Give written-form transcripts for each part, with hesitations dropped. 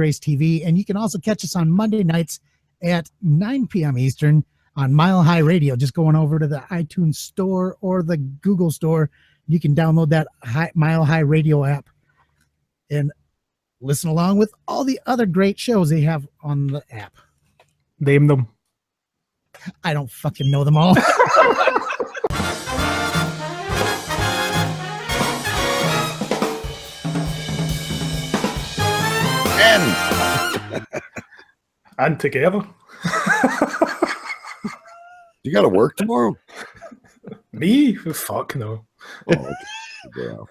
Grace TV. And you can also catch us on Monday nights at 9 p.m. Eastern on Mile High Radio. Just going over to the iTunes store or the Google store. You can download that Mile High Radio app and listen along with all the other great shows they have on the app. Name them. I don't fucking know them all. And together. You got to work tomorrow? Me? Fuck no. Oh, Look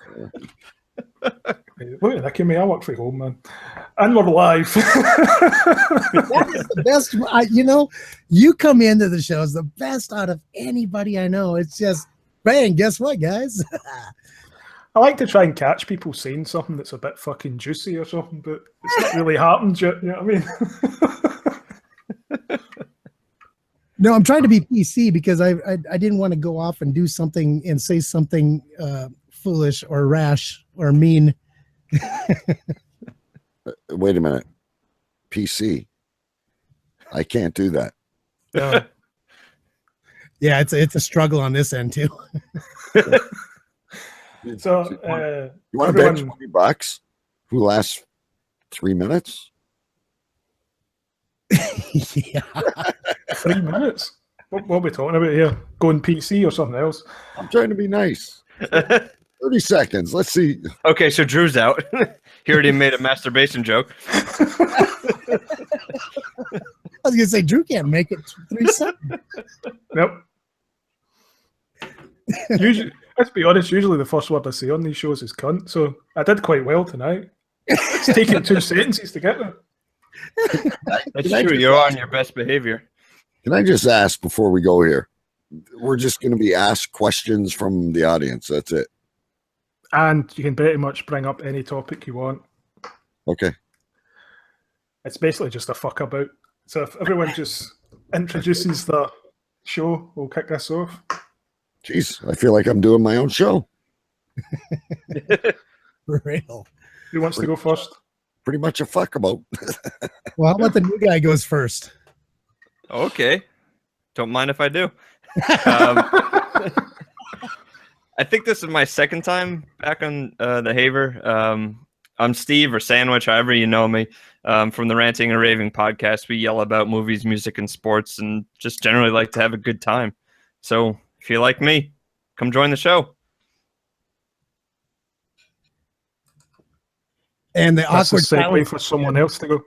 at that, Kimmy. I work from home, man. And we're live. That is the best. You come into the show is the best out of anybody I know. It's just, bang, guess what, guys? I like to try and catch people saying something that's a bit fucking juicy or something, but it's not really happened yet. You know what I mean? No, I'm trying to be PC because I didn't want to go off and do something and say something foolish or rash or mean. Wait a minute. PC. I can't do that. Yeah, it's a struggle on this end too. So you want to bet $20 who lasts 3 minutes? Yeah. 3 minutes? What are we talking about here? Going PC or something else? I'm trying to be nice. 30 seconds. Let's see. Okay, so Drew's out. He already made a masturbation joke. I was gonna say Drew can't make it 3 seconds. Nope. Usually, let's be honest, usually the first word I say on these shows is cunt, so I did quite well tonight. It's taken 2 sentences to get there. That's true. You're on your best behavior. Can I just ask before we go here? We're just going to be asked questions from the audience. That's it. And you can pretty much bring up any topic you want. Okay. It's basically just a fuck about. So if everyone just introduces the show, we'll kick this off. Jeez, I feel like I'm doing my own show. For real. Who wants to go first? Pretty much a fuck about. Well, how about the new guy goes first? Okay. Don't mind if I do. I think this is my second time back on the Haver. I'm Steve, or Sandwich, however you know me, from the Ranting and Raving podcast. We yell about movies, music, and sports, and just generally like to have a good time. So if you like me, come join the show. And the That's awkward a segue silence for someone else to go.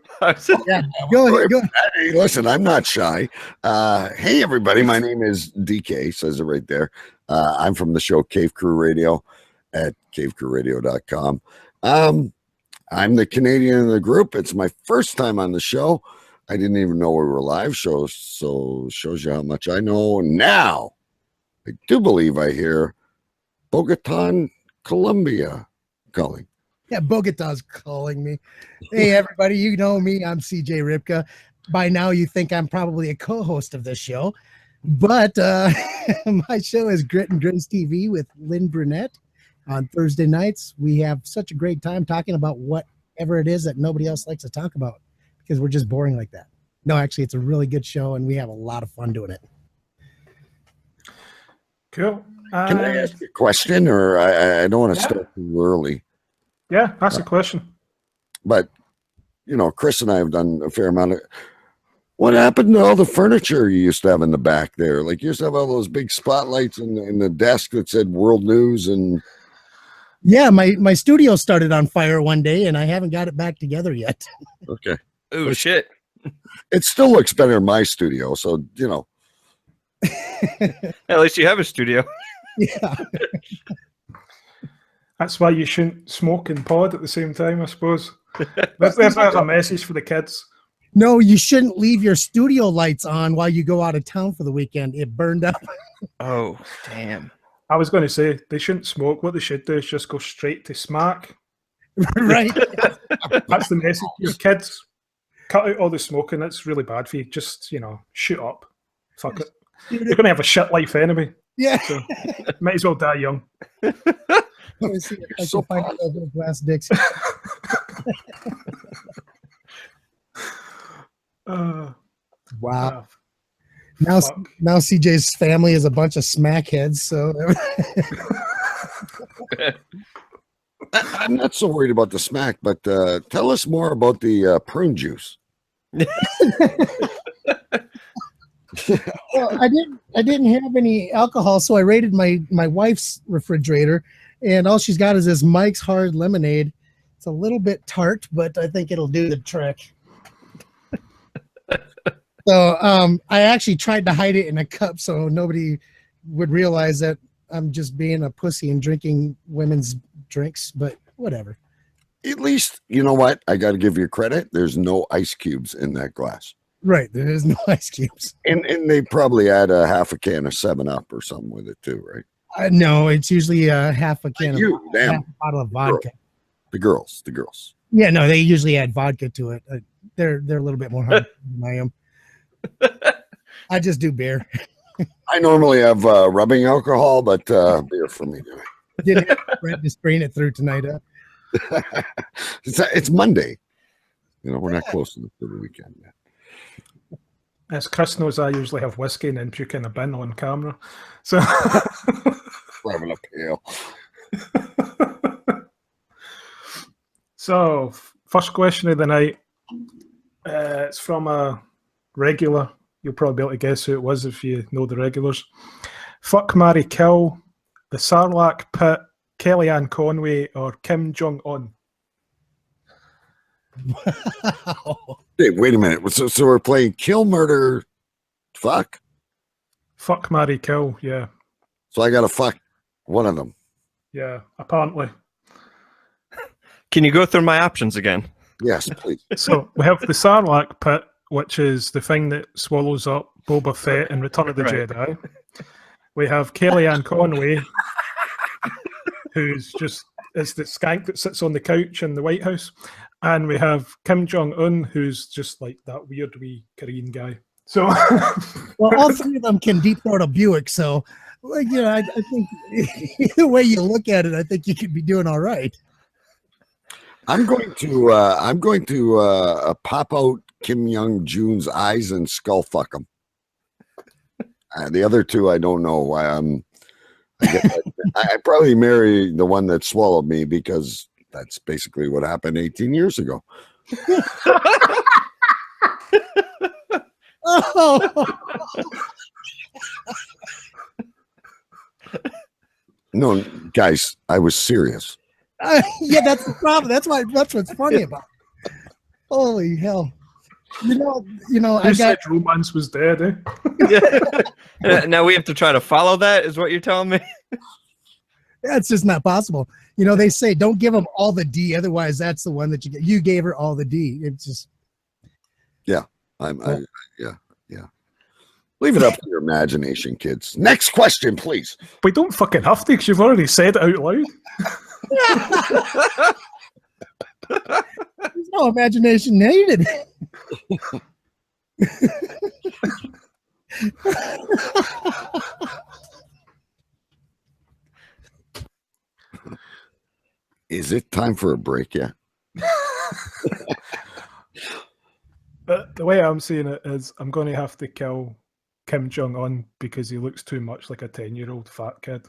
Yeah, go ahead. Hey, listen, I'm not shy. Hey, everybody. My name is DK, says it right there. I'm from the show Cave Crew Radio at cavecrewradio.com. I'm the Canadian in the group. It's my first time on the show. I didn't even know we were live shows, so shows you how much I know. Now, I do believe I hear Bogota, Colombia calling. Yeah, Bogota's calling me. Hey, everybody, you know me. I'm CJ Ripka. By now, you think I'm probably a co-host of this show. But my show is Grit and Grace TV with Lynn Brunette. On Thursday nights, we have such a great time talking about whatever it is that nobody else likes to talk about because we're just boring like that. No, actually, it's a really good show, and we have a lot of fun doing it. Cool. Can I ask you a question, or I don't want to start too early? Yeah, that's a question. But, Chris and I have done a fair amount of... What happened to all the furniture you used to have in the back there? Like, you used to have all those big spotlights in the desk that said World News and... Yeah, my studio started on fire one day, and I haven't got it back together yet. Okay. Oh, shit. It still looks better in my studio, so, At least you have a studio. Yeah. That's why you shouldn't smoke and pod at the same time, I suppose. There's a message for the kids. No, you shouldn't leave your studio lights on while you go out of town for the weekend. It burned up. Oh, damn. I was going to say, they shouldn't smoke. What they should do is just go straight to smack. Right. That's the message. Your kids, cut out all the smoking. It's really bad for you. Just, shoot up. Fuck it. You're going to have a shit life anyway. Yeah. So, might as well die young. Let me see if I can find those glass dicks. Uh, Wow. ah, Now, fuck. now CJ's family is a bunch of smackheads. So I'm not so worried about the smack, but tell us more about the prune juice. well, I didn't have any alcohol, so I raided my wife's refrigerator, and all she's got is this Mike's Hard Lemonade. It's a little bit tart, but I think it'll do the trick. So I actually tried to hide it in a cup so nobody would realize that I'm just being a pussy and drinking women's drinks, but whatever. At least, you know what? I got to give you credit. There's no ice cubes in that glass. Right, there is no ice cubes. And they probably add a half a can of 7-Up or something with it too, right? No, it's usually half a can You, of damn. half a bottle of vodka. The girls. Yeah, no, they usually add vodka to it. They're a little bit more hard than I am. I just do beer. I normally have rubbing alcohol, but beer for me. Didn't have Brett to screen it through tonight. It's Monday. You know, we're not close enough to the weekend yet. As Chris knows, I usually have whiskey and then puke in a bin on camera. So Grabbing a pail. So, first question of the night. It's from a regular. You'll probably be able to guess who it was if you know the regulars. Fuck, marry, kill, the Sarlacc Pit, Kellyanne Conway, or Kim Jong-un. Wow. Hey, wait a minute. So we're playing kill, murder, fuck? Fuck, marry, kill. Yeah, So I got to fuck one of them. yeah. Apparently. Can you go through my options again? Yes, please. So we have the Sarlacc Pit, which is the thing that swallows up Boba Fett in Return of the Right. Jedi. We have Kellyanne Conway, who's just is the skank that sits on the couch in the White House, and we have Kim Jong-un, who's just like that weird wee Korean guy. So Well, all three of them can deep throat a Buick, so like, you know, I think either way you look at it, I think you could be doing all right. I'm going to pop out Kim Young Joon's eyes and skull fuck him. The other two, I don't know why. I probably marry the one that swallowed me because that's basically what happened 18 years ago. Oh, No, guys, I was serious. yeah, that's the problem. That's what's funny about it. Holy hell. You know, who I got said romance was dead, eh? Now we have to try to follow that, is what you're telling me? that's just not possible. You know, they say don't give them all the D, otherwise that's the one that you get. You gave her all the D. It's just Yeah. Leave it up to your imagination, kids. Next question, please. We don't fucking have to because you've already said it out loud. there's no imagination needed. Is it time for a break yet? But the way I'm seeing it is I'm going to have to kill Kim Jong-un because he looks too much like a 10-year-old fat kid.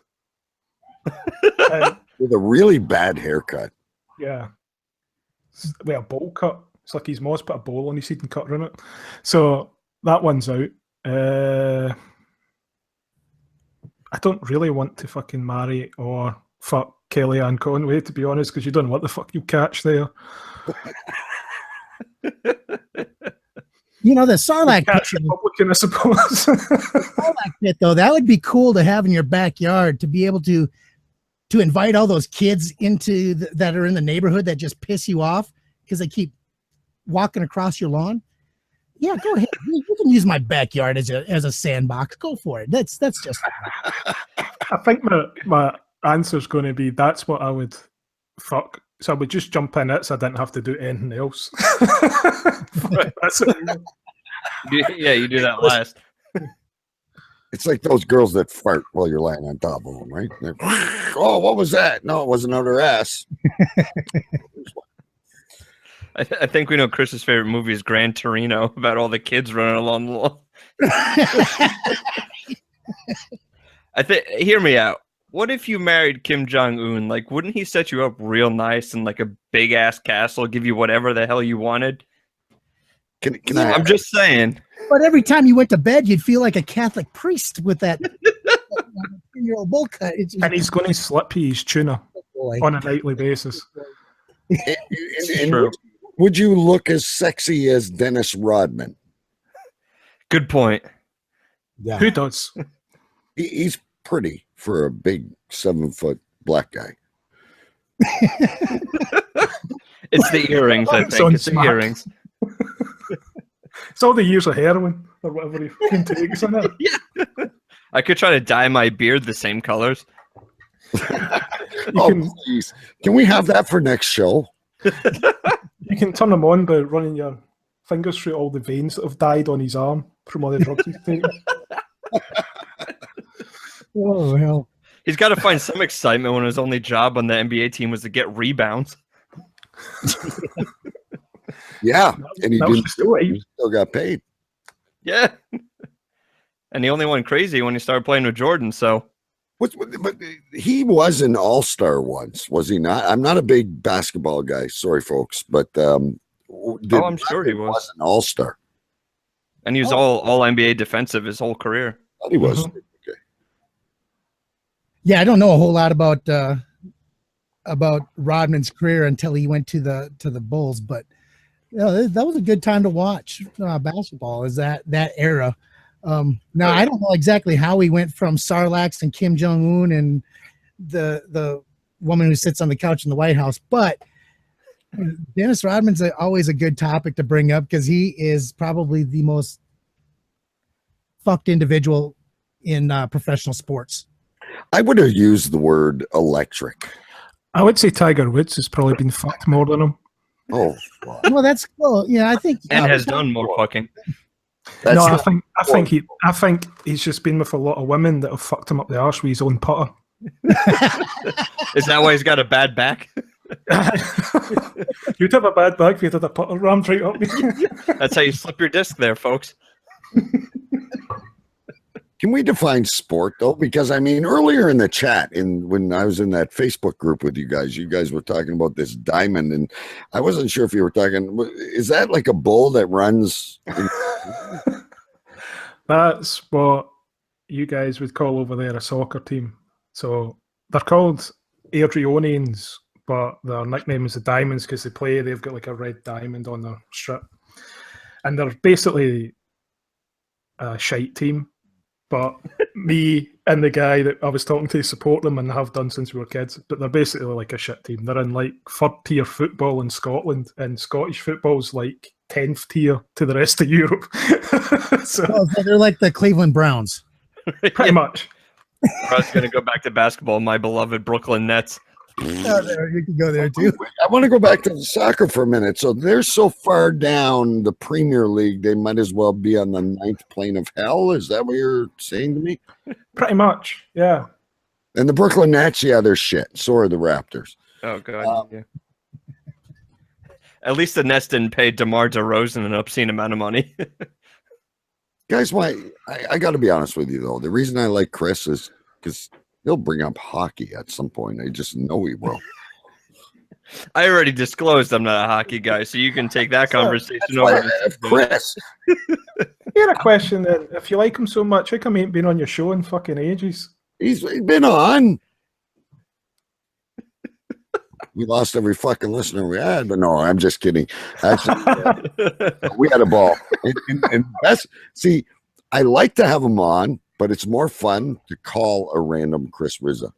With a really bad haircut. Yeah. With a bowl cut. It's like his mom's put a bowl on his head and cut around it. So that one's out. I don't really want to fucking marry or fuck Kellyanne Conway, to be honest, because you don't know what the fuck you catch there. You know, the Sarlacc Catch pit, Republican, I suppose. Sarlacc pit, though, that would be cool to have in your backyard, to be able to invite all those kids into that are in the neighborhood that just piss you off because they keep walking across your lawn. Yeah, go ahead. You can use my backyard as a sandbox. Go for it. That's just. I think my answer's going to be that's what I would fuck. So I would just jump in it so I didn't have to do anything else. That's it. Yeah, you do that last. It's like those girls that fart while you're lying on top of them, right? Oh, what was that? No, it wasn't out her ass. I think we know Chris's favorite movie is Gran Torino, about all the kids running along the lawn. Hear me out. What if you married Kim Jong-un? Like, wouldn't he set you up real nice in like a big ass castle, give you whatever the hell you wanted? I'm just saying. But every time you went to bed, you'd feel like a Catholic priest with that 10-year-old bowl cut. And he's going to slip you his tuna on a nightly basis. And would you look as sexy as Dennis Rodman? Good point. Yeah. Who does? He's pretty for a big 7-foot black guy. It's the earrings, I think. It's the earrings. It's all the years of heroin or whatever he fucking takes in it. Yeah. I could try to dye my beard the same colors. Please. Can we have that for next show? You can turn him on by running your fingers through all the veins that have died on his arm from all the drugs he's taken. Oh, hell. He's got to find some excitement when his only job on the NBA team was to get rebounds. Yeah, and he didn't do it. He still got paid. Yeah. And he only went crazy when he started playing with Jordan, so. But he was an all-star once, was he not? I'm not a big basketball guy. Sorry, folks. But I'm sure he was an all-star. And he was all NBA defensive his whole career. I thought he was. Okay. Yeah, I don't know a whole lot about Rodman's career until he went to the Bulls, but that was a good time to watch basketball. Is that era? Now I don't know exactly how he went from Sarlacc and Kim Jong-un and the woman who sits on the couch in the White House, but Dennis Rodman's always a good topic to bring up because he is probably the most fucked individual in professional sports. I would have used the word electric. I would say Tiger Woods has probably been fucked more than him. Oh, well, that's cool. Yeah, I think and has done more fucking. I think he's just been with a lot of women that have fucked him up the arse with his own putter. Is that why he's got a bad back? You'd have a bad back if you had a putter rammed right up. That's how you slip your disc there, folks. Can we define sport though? Because I mean, earlier in the chat, when I was in that Facebook group with you guys were talking about this diamond, and I wasn't sure if you were talking. Is that like a bull that runs? That's what you guys would call over there a soccer team. So they're called Adrionians, but their nickname is the Diamonds because they've got like a red diamond on their strip, and they're basically a shite team. But me and the guy that I was talking to support them and have done since we were kids. But they're basically like a shit team. They're in like third-tier football in Scotland, and Scottish football's like 10th tier to the rest of Europe. So they're like the Cleveland Browns. Pretty much. I was going to go back to basketball, my beloved Brooklyn Nets. You can go there too. I want to go back to the soccer for a minute. So they're so far down the Premier League, they might as well be on the 9th plane of hell. Is that what you're saying to me? Pretty much, yeah. And the Brooklyn Nets, yeah, they're shit. So are the Raptors. Oh, God. Yeah. At least the Nets didn't pay DeMar DeRozan an obscene amount of money. Guys, I got to be honest with you, though. The reason I like Chris is because he'll bring up hockey at some point. I just know he will. I already disclosed I'm not a hockey guy, so you can take that conversation over. Chris. Here a question then. If you like him so much, how come he ain't been on your show in fucking ages? He's been on. We lost every fucking listener we had, but no, I'm just kidding. Actually, we had a ball. And that's, see, I like to have him on, but it's more fun to call a random Chris Rizza.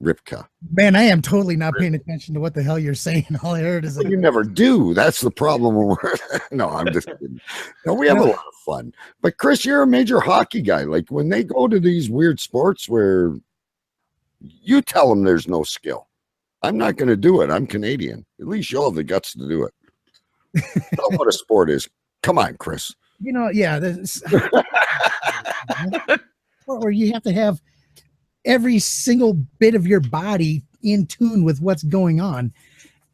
Ripka. Man, I am totally not paying attention to what the hell you're saying. All I heard is you never do. That's the problem. No, I'm just kidding. No, we have a lot of fun. But Chris, you're a major hockey guy. Like when they go to these weird sports where you tell them there's no skill. I'm not going to do it. I'm Canadian. At least you'll have the guts to do it. Tell them what a sport is. Come on, Chris. You know, yeah. Where you have to have every single bit of your body in tune with what's going on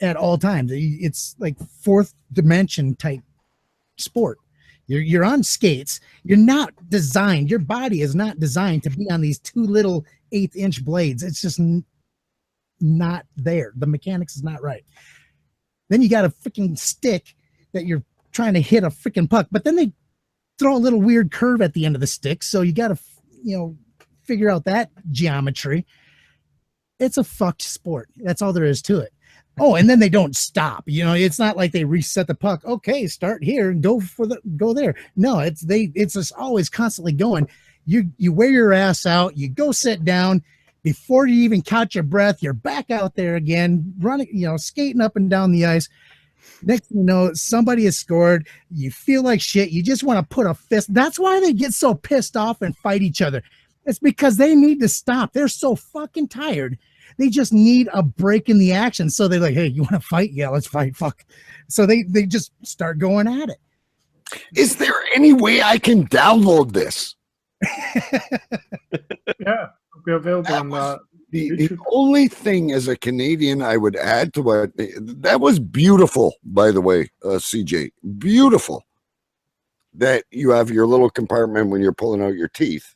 at all times. It's like fourth dimension type sport. You're on skates. You're not designed. Your body is not designed to be on these two little 1/8-inch blades. It's just not there. The mechanics is not right. Then you got a freaking stick that you're trying to hit a freaking puck, but then they throw a little weird curve at the end of the stick. So you got to, figure out that geometry. It's a fucked sport. That's all there is to it. Oh, and then they don't stop. It's not like they reset the puck. Okay, start here and go there. No, it's just always constantly going. You wear your ass out. You go sit down. Before you even catch your breath, you're back out there again, running, skating up and down the ice. Next thing you know, somebody has scored. You feel like shit. You just want to put a fist. That's why they get so pissed off and fight each other. It's because they need to stop. They're so fucking tired. They just need a break in the action. So they're like, hey, you want to fight? Yeah, let's fight. Fuck. So they just start going at it. Is there any way I can download this? Yeah, it'll be available on that. The only thing as a Canadian I would add to what that was beautiful, by the way, CJ, beautiful that you have your little compartment when you're pulling out your teeth,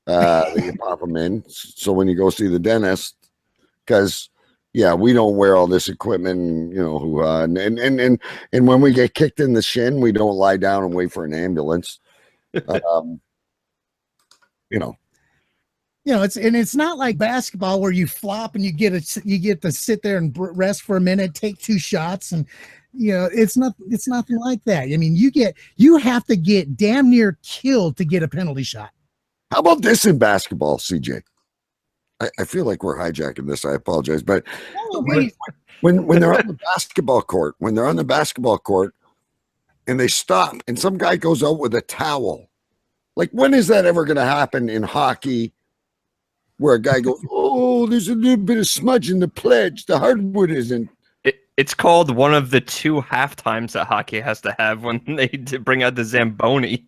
that you pop them in. So when you go see the dentist, because we don't wear all this equipment, and when we get kicked in the shin, we don't lie down and wait for an ambulance. It's not like basketball where you flop and you get to sit there and rest for a minute, take 2 shots, and it's nothing like that. I mean, you have to get damn near killed to get a penalty shot. How about this in basketball, CJ? I feel like we're hijacking this. I apologize, but when they're on the basketball court, and they stop, and some guy goes out with a towel. Like, when is that ever going to happen in hockey? Where a guy goes, oh, there's a little bit of smudge in the pledge. The hardwood isn't. It's called one of the 2 halftimes that hockey has to have when they bring out the Zamboni.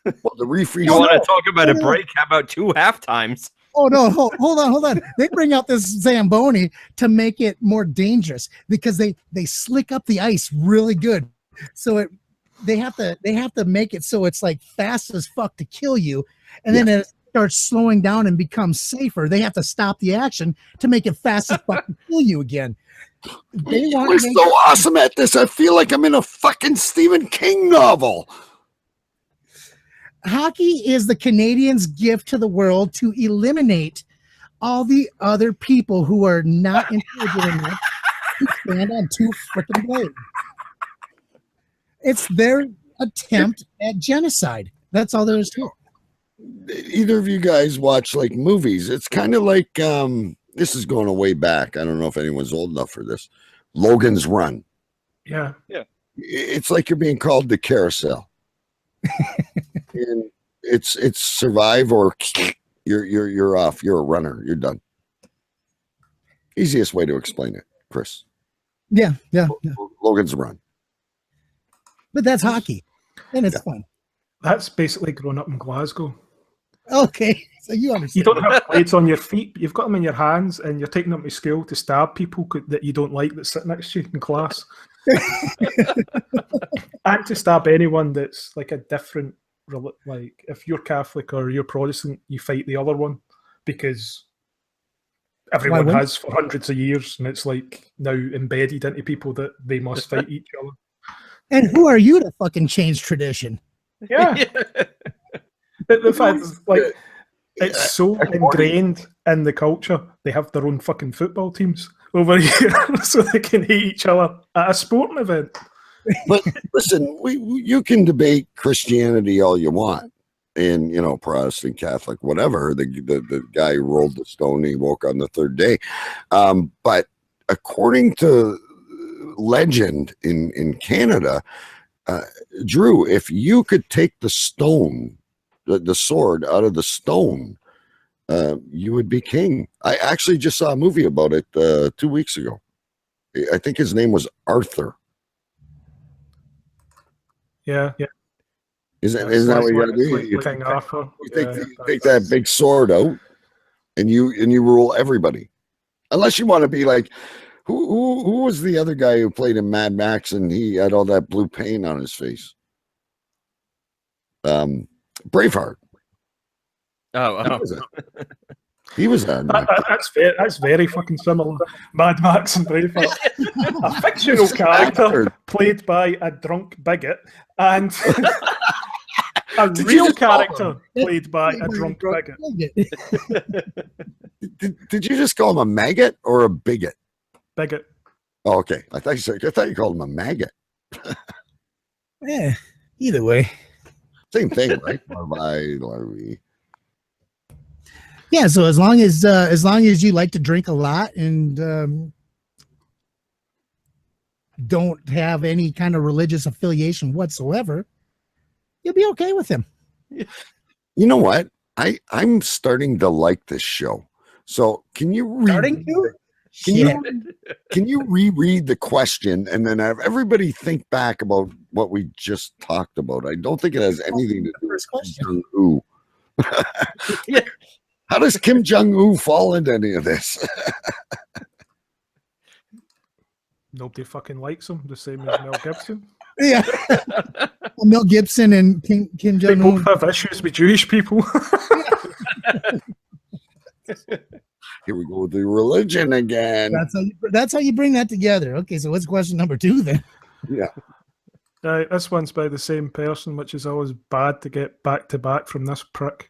Well, the refreeze. You want to talk about a break? How about 2 halftimes? Oh, no, hold on. They bring out this Zamboni to make it more dangerous because they slick up the ice really good. So they have to make it so it's like fast as fuck to kill you. And then it starts slowing down and becomes safer. They have to stop the action to make it fast as fuck to kill you again. We're so awesome at this. I feel like I'm in a fucking Stephen King novel. Hockey is the Canadians' gift to the world to eliminate all the other people who are not intelligent enough to stand on 2 freaking blades. It's their attempt at genocide. That's all there is to it. Either of you guys watch like movies? It's kind of like this is going way back. I don't know if anyone's old enough for this. Logan's Run. Yeah. It's like you're being called to carousel. And it's survive or you're off. You're a runner. You're done. Easiest way to explain it, Chris. Yeah. Logan's Run. But that's hockey, and it's fun. That's basically growing up in Glasgow. Okay, so you understand. You don't have blades on your feet. You've got them in your hands, and you're taking them to school to stab people that you don't like that sit next to you in class. And to stab anyone that's like a different, like if you're Catholic or you're Protestant, you fight the other one because everyone has for hundreds of years, and it's like now embedded into people that they must fight each other. And who are you to fucking change tradition? Yeah. The fact is, like, it's so ingrained in the culture. They have their own fucking football teams over here so they can hate each other at a sporting event. But listen, you can debate Christianity all you want, and Protestant, Catholic, whatever. The guy who rolled the stone, he woke on the 3rd day. But according to legend in Canada, Drew, if you could take the stone, the sword out of the stone, you would be king. I actually just saw a movie about it 2 weeks ago. I think his name was Arthur. Yeah. Isn't that what you gotta do? You take that big sword out, and you rule everybody. Unless you want to be like, who was the other guy who played in Mad Max and he had all that blue paint on his face? Braveheart. He was that. That's very fucking similar. Mad Max and Braveheart. A fictional character played by a drunk bigot and a real character played by a drunk bigot. Did you just call him a maggot or a bigot? Bigot. Oh, okay. I thought you called him a maggot. Yeah, either way. Same thing, right? Yeah, so as long as you like to drink a lot and don't have any kind of religious affiliation whatsoever, you'll be okay with him. You know what? I'm starting to like this show. So can you reread the question and then have everybody think back about what we just talked about? I don't think it has anything to do with Kim Jong-un. Yeah. How does Kim Jong-un fall into any of this? Nobody fucking likes him, the same as Mel Gibson. Yeah. Mel Gibson and Kim Jong-un. They both have issues with Jewish people. Here we go with the religion again. That's how you bring that together. Okay, so what's question number 2 then? Yeah. This one's by the same person, which is always bad to get back to back from this prick.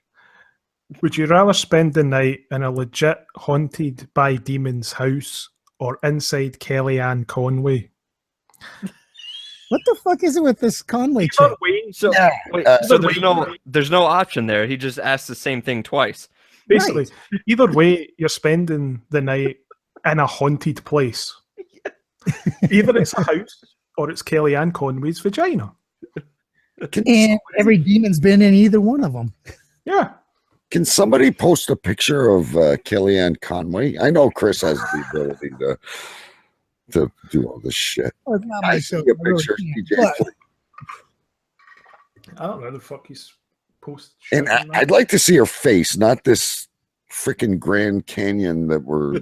Would you rather spend the night in a legit haunted by demons house or inside Kellyanne Conway? What the fuck is it with this Conway chick? So, so there's no option there. He just asked the same thing twice. Basically, either way, you're spending the night in a haunted place. Either it's a house or it's Kellyanne Conway's vagina. And every demon's been in either one of them. Yeah. Can somebody post a picture of Kellyanne Conway? I know Chris has the ability to do all this shit. Well, it's not my show. A picture, CJ. I don't know the fuck he's posted. And I'd like to see her face, not this freaking Grand Canyon that we're.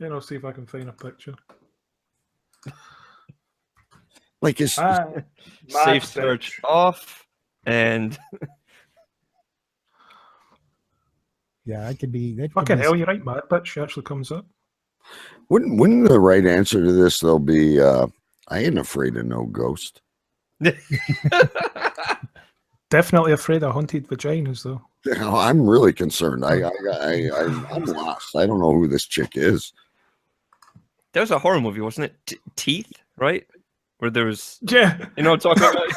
I'll see if I can find a picture. Like it's safe search off, and yeah, that could be. Fucking hell, you're right, Mad Bitch. She actually comes up. Wouldn't the right answer to this though be I ain't afraid of no ghost. Definitely afraid of haunted vaginas though. I'm really concerned. I'm lost. I don't know who this chick is. There was a horror movie, wasn't it? Teeth, right? Where there was, you know what I'm talking about?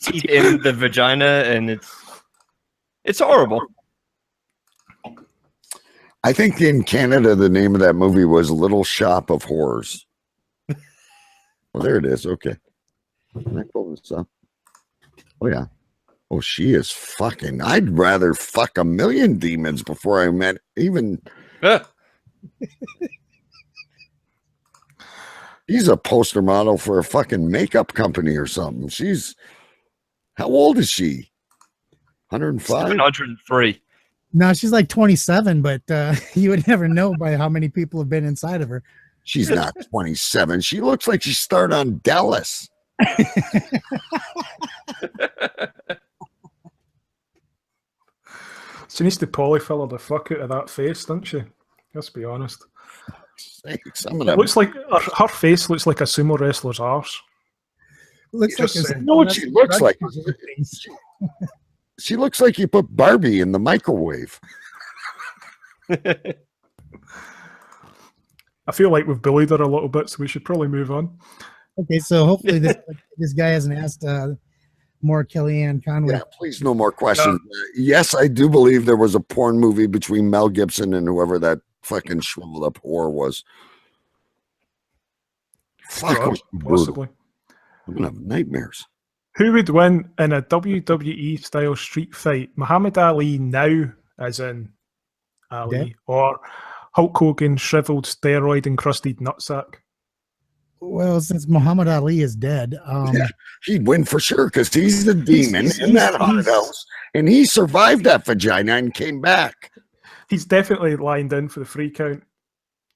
Teeth in the vagina, and it's horrible. I think in Canada, the name of that movie was Little Shop of Horrors. Well, there it is. Okay. Can I pull this up? Oh, yeah. Oh, she is fucking. I'd rather fuck a million demons before I met even. He's a poster model for a fucking makeup company or something. How old is she? 105? 103. No, she's like 27, but you would never know by how many people have been inside of her. She's not 27. She looks like she started on Dallas. She needs to polyfiller the fuck out of that face, doesn't she? Let's be honest. Some of them. Looks like her face looks like a sumo wrestler's arse. Looks like you know what she looks like? She looks like you put Barbie in the microwave. I feel like we've bullied her a little bit, so we should probably move on. Okay, so hopefully this guy hasn't asked more Kellyanne Conway. Yeah, please, no more questions. Yes, I do believe there was a porn movie between Mel Gibson and whoever that fucking shriveled up whore was. Fuck, possibly. I'm gonna have nightmares. Who would win in a WWE style street fight? Muhammad Ali now, as in Ali, or Hulk Hogan shriveled steroid encrusted nutsack? Well, since Muhammad Ali is dead, Yeah, he'd win for sure because he's the demon in that haunted he's- house, and he survived that vagina and came back. He's definitely lined in for the free count.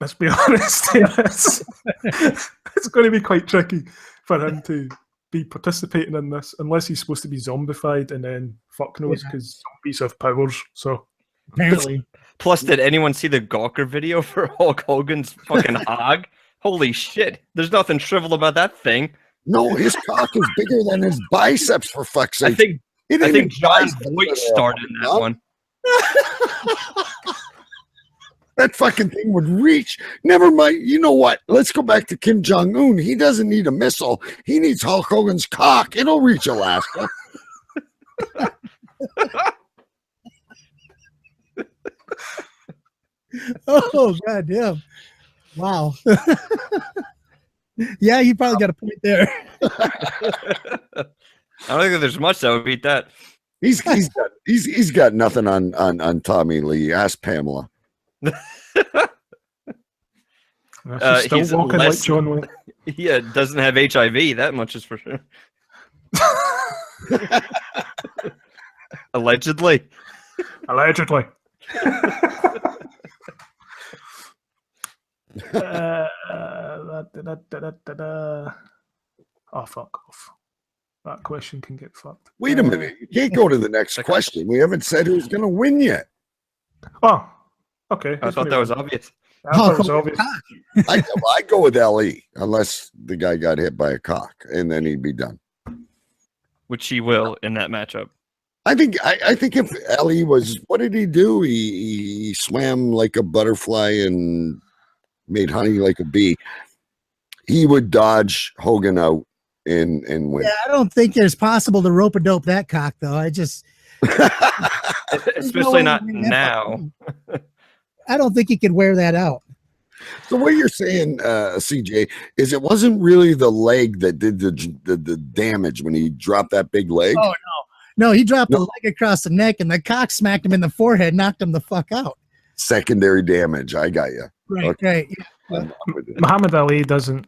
Let's be honest. It's going to be quite tricky for him to be participating in this, unless he's supposed to be zombified, and then fuck knows, because zombies have powers. So apparently. Plus, did anyone see the Gawker video for Hulk Hogan's fucking hog? Holy shit! There's nothing shriveled about that thing. No, his cock is bigger than his biceps, for fuck's sake. I think John Voight started that one. That fucking thing would reach. Never mind. You know what? Let's go back to Kim Jong-un. He doesn't need a missile. He needs Hulk Hogan's cock. It'll reach Alaska. Oh, goddamn. Wow. Yeah, you probably got a point there. I don't think there's much that would beat that. He's got nothing on Tommy Lee. Ask Pamela. she's still he's walking like John Wayne. He doesn't have HIV. That much is for sure. Allegedly. Allegedly. Oh, fuck off. That question can get fucked. Wait a minute. You can't go to the next question. We haven't said who's going to win yet. Oh, okay. I thought that was obvious. I thought it was obvious. I go with LE unless the guy got hit by a cock, and then he'd be done. Which he will in that matchup. I think if LE was, what did he do? He swam like a butterfly and made honey like a bee. He would dodge Hogan out and win. Yeah, I don't think it's possible to rope a dope that cock, though. I just Especially not now. I don't think he could wear that out. So what you're saying, CJ, is it wasn't really the leg that did the damage when he dropped that big leg? Oh no, he dropped the leg across the neck, and the cock smacked him in the forehead, knocked him the fuck out. Secondary damage. I got you. Right, Okay. right. Muhammad Ali doesn't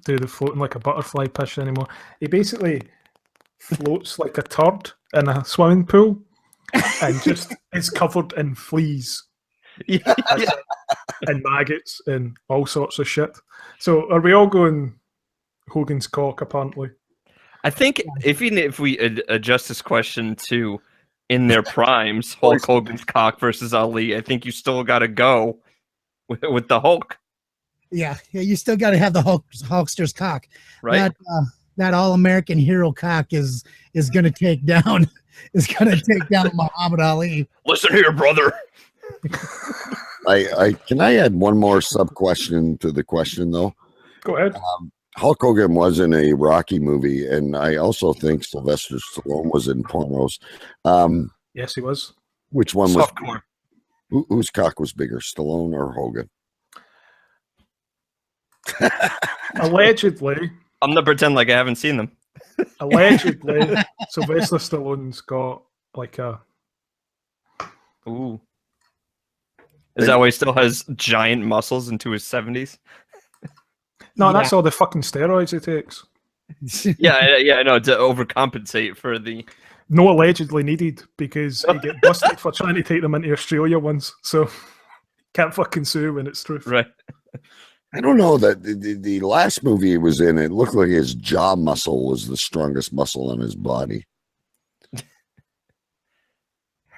do the floating like a butterfly push anymore. He basically floats like a turd in a swimming pool and just is covered in fleas and maggots and all sorts of shit. So are we all going Hogan's cock, apparently? I think if we adjust this question to in their primes, Hulk Hogan's cock versus Ali, I think you still got to go with the Hulk. Yeah, you still got to have the Hulkster's cock. Right. That all-American hero cock is going to take down Muhammad Ali. Listen here, brother. Can I add one more sub question to the question though? Go ahead. Hulk Hogan was in a Rocky movie, and I also think Sylvester Stallone was in pornos. Yes, he was. Which one was? Softcore. Whose cock was bigger, Stallone or Hogan? Allegedly. I'm gonna pretend like I haven't seen them. Allegedly, Sylvester Stallone's got like a. Ooh. Is that why he still has giant muscles into his 70s? No, that's all the fucking steroids he takes. Yeah, I know, to overcompensate for the. No allegedly needed, because he get busted for trying to take them into Australia once. So can't fucking sue when it's true. Right. I don't know that the last movie he was in, it looked like his jaw muscle was the strongest muscle on his body.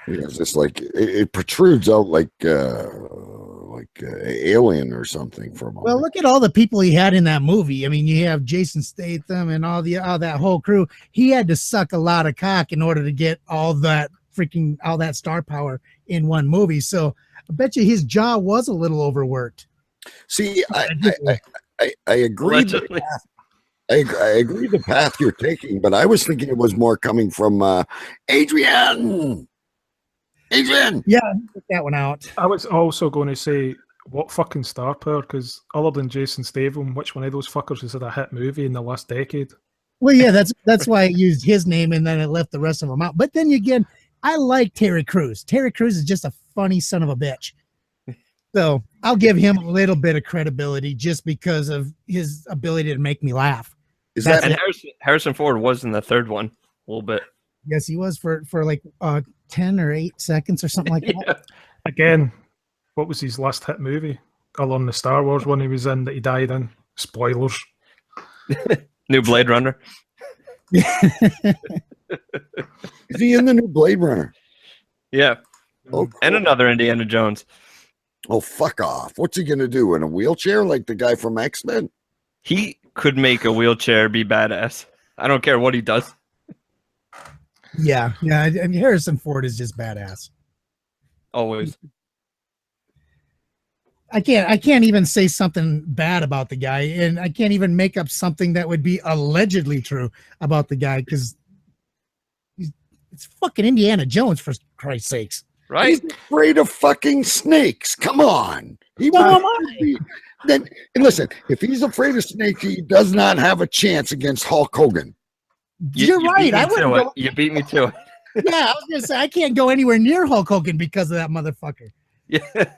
It's just like it protrudes out like alien or something from him. Well, look at all the people he had in that movie. I mean, you have Jason Statham and all that whole crew. He had to suck a lot of cock in order to get all that star power in one movie. So I bet you his jaw was a little overworked. See, I agree. I agree the path you're taking, but I was thinking it was more coming from Adrian. Yeah, took that one out. I was also going to say, what fucking star power? Because other than Jason Statham, which one of those fuckers has had a hit movie in the last decade? Well, yeah, that's why I used his name and then I left the rest of them out. But then again, I like Terry Crews. Terry Crews is just a funny son of a bitch. So I'll give him a little bit of credibility just because of his ability to make me laugh. Is That's that And Harrison Ford was in the third one a little bit. Yes, he was for like 10 or 8 seconds or something like that. Yeah. Again, what was his last hit movie? Along the Star Wars one he was in that he died in. Spoilers. New Blade Runner. is he in the new Blade Runner? Yeah. Oh, cool. And another Indiana Jones. Oh, fuck off. What's he going to do? In a wheelchair like the guy from X-Men? He could make a wheelchair be badass. I don't care what he does. Yeah. I mean, Harrison Ford is just badass. Always. I can't even say something bad about the guy, and I can't even make up something that would be allegedly true about the guy because it's fucking Indiana Jones, for Christ's sakes. Right? He's afraid of fucking snakes. Come on. He So am won't be. Then and listen, if he's afraid of snakes, he does not have a chance against Hulk Hogan. You're You right. beat me I wouldn't to it. go. You beat me to it. Yeah, I was gonna say I can't go anywhere near Hulk Hogan because of that motherfucker. Yeah.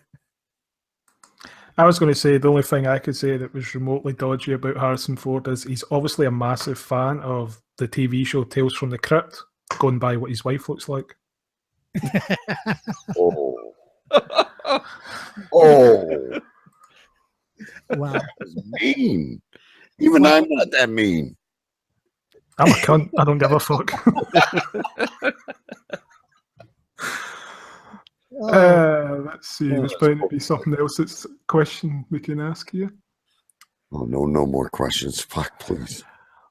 I was going to say the only thing I could say that was remotely dodgy about Harrison Ford is he's obviously a massive fan of the TV show Tales from the Crypt, going by what his wife looks like. Oh. Oh. Wow. That's mean. Even I'm not that mean. I'm a cunt. I don't give a fuck. Let's see. There's bound to be something else that's a question we can ask you. Oh, no more questions. Fuck, please.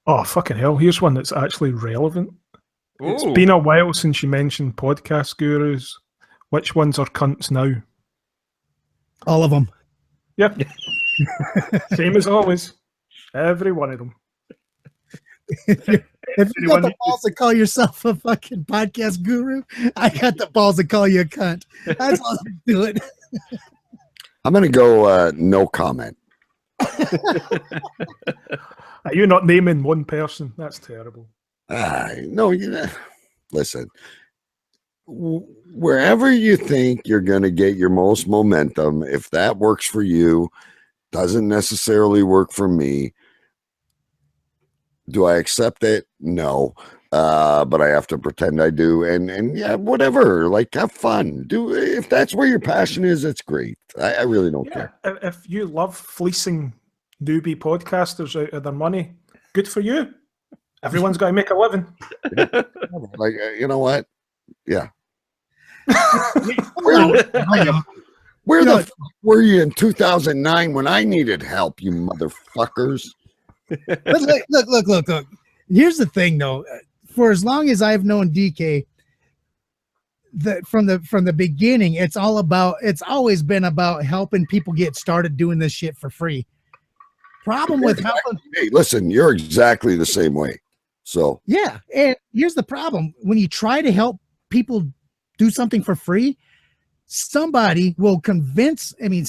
Oh, fucking hell. Here's one that's actually relevant. It's Ooh. been a while since you mentioned podcast gurus. Which ones are cunts now? All of them. Yep. Same as always. Every one of them. If you got Anyone- the balls to call yourself a fucking podcast guru, I got the balls to call you a cunt. That's all I'm doing. I'm going to go no comment. Are you not naming one person? That's terrible. No, listen. Wherever you think you're going to get your most momentum, if that works for you, doesn't necessarily work for me. Do I accept it? No. But I have to pretend I do. And yeah, whatever. Like, have fun. Do if that's where your passion is, it's great. I really don't care. If you love fleecing newbie podcasters out of their money, good for you. Everyone's got to make a living. Like, you know what? Yeah. Where the fuck were you in 2009 when I needed help, you motherfuckers? But look. Here's the thing, though. For as long as I've known DK, from the beginning, it's always been about helping people get started doing this shit for free. Problem with helping. Hey, listen, you're exactly the same way. So Yeah, and here's the problem: when you try to help people do something for free, somebody will convince. I mean,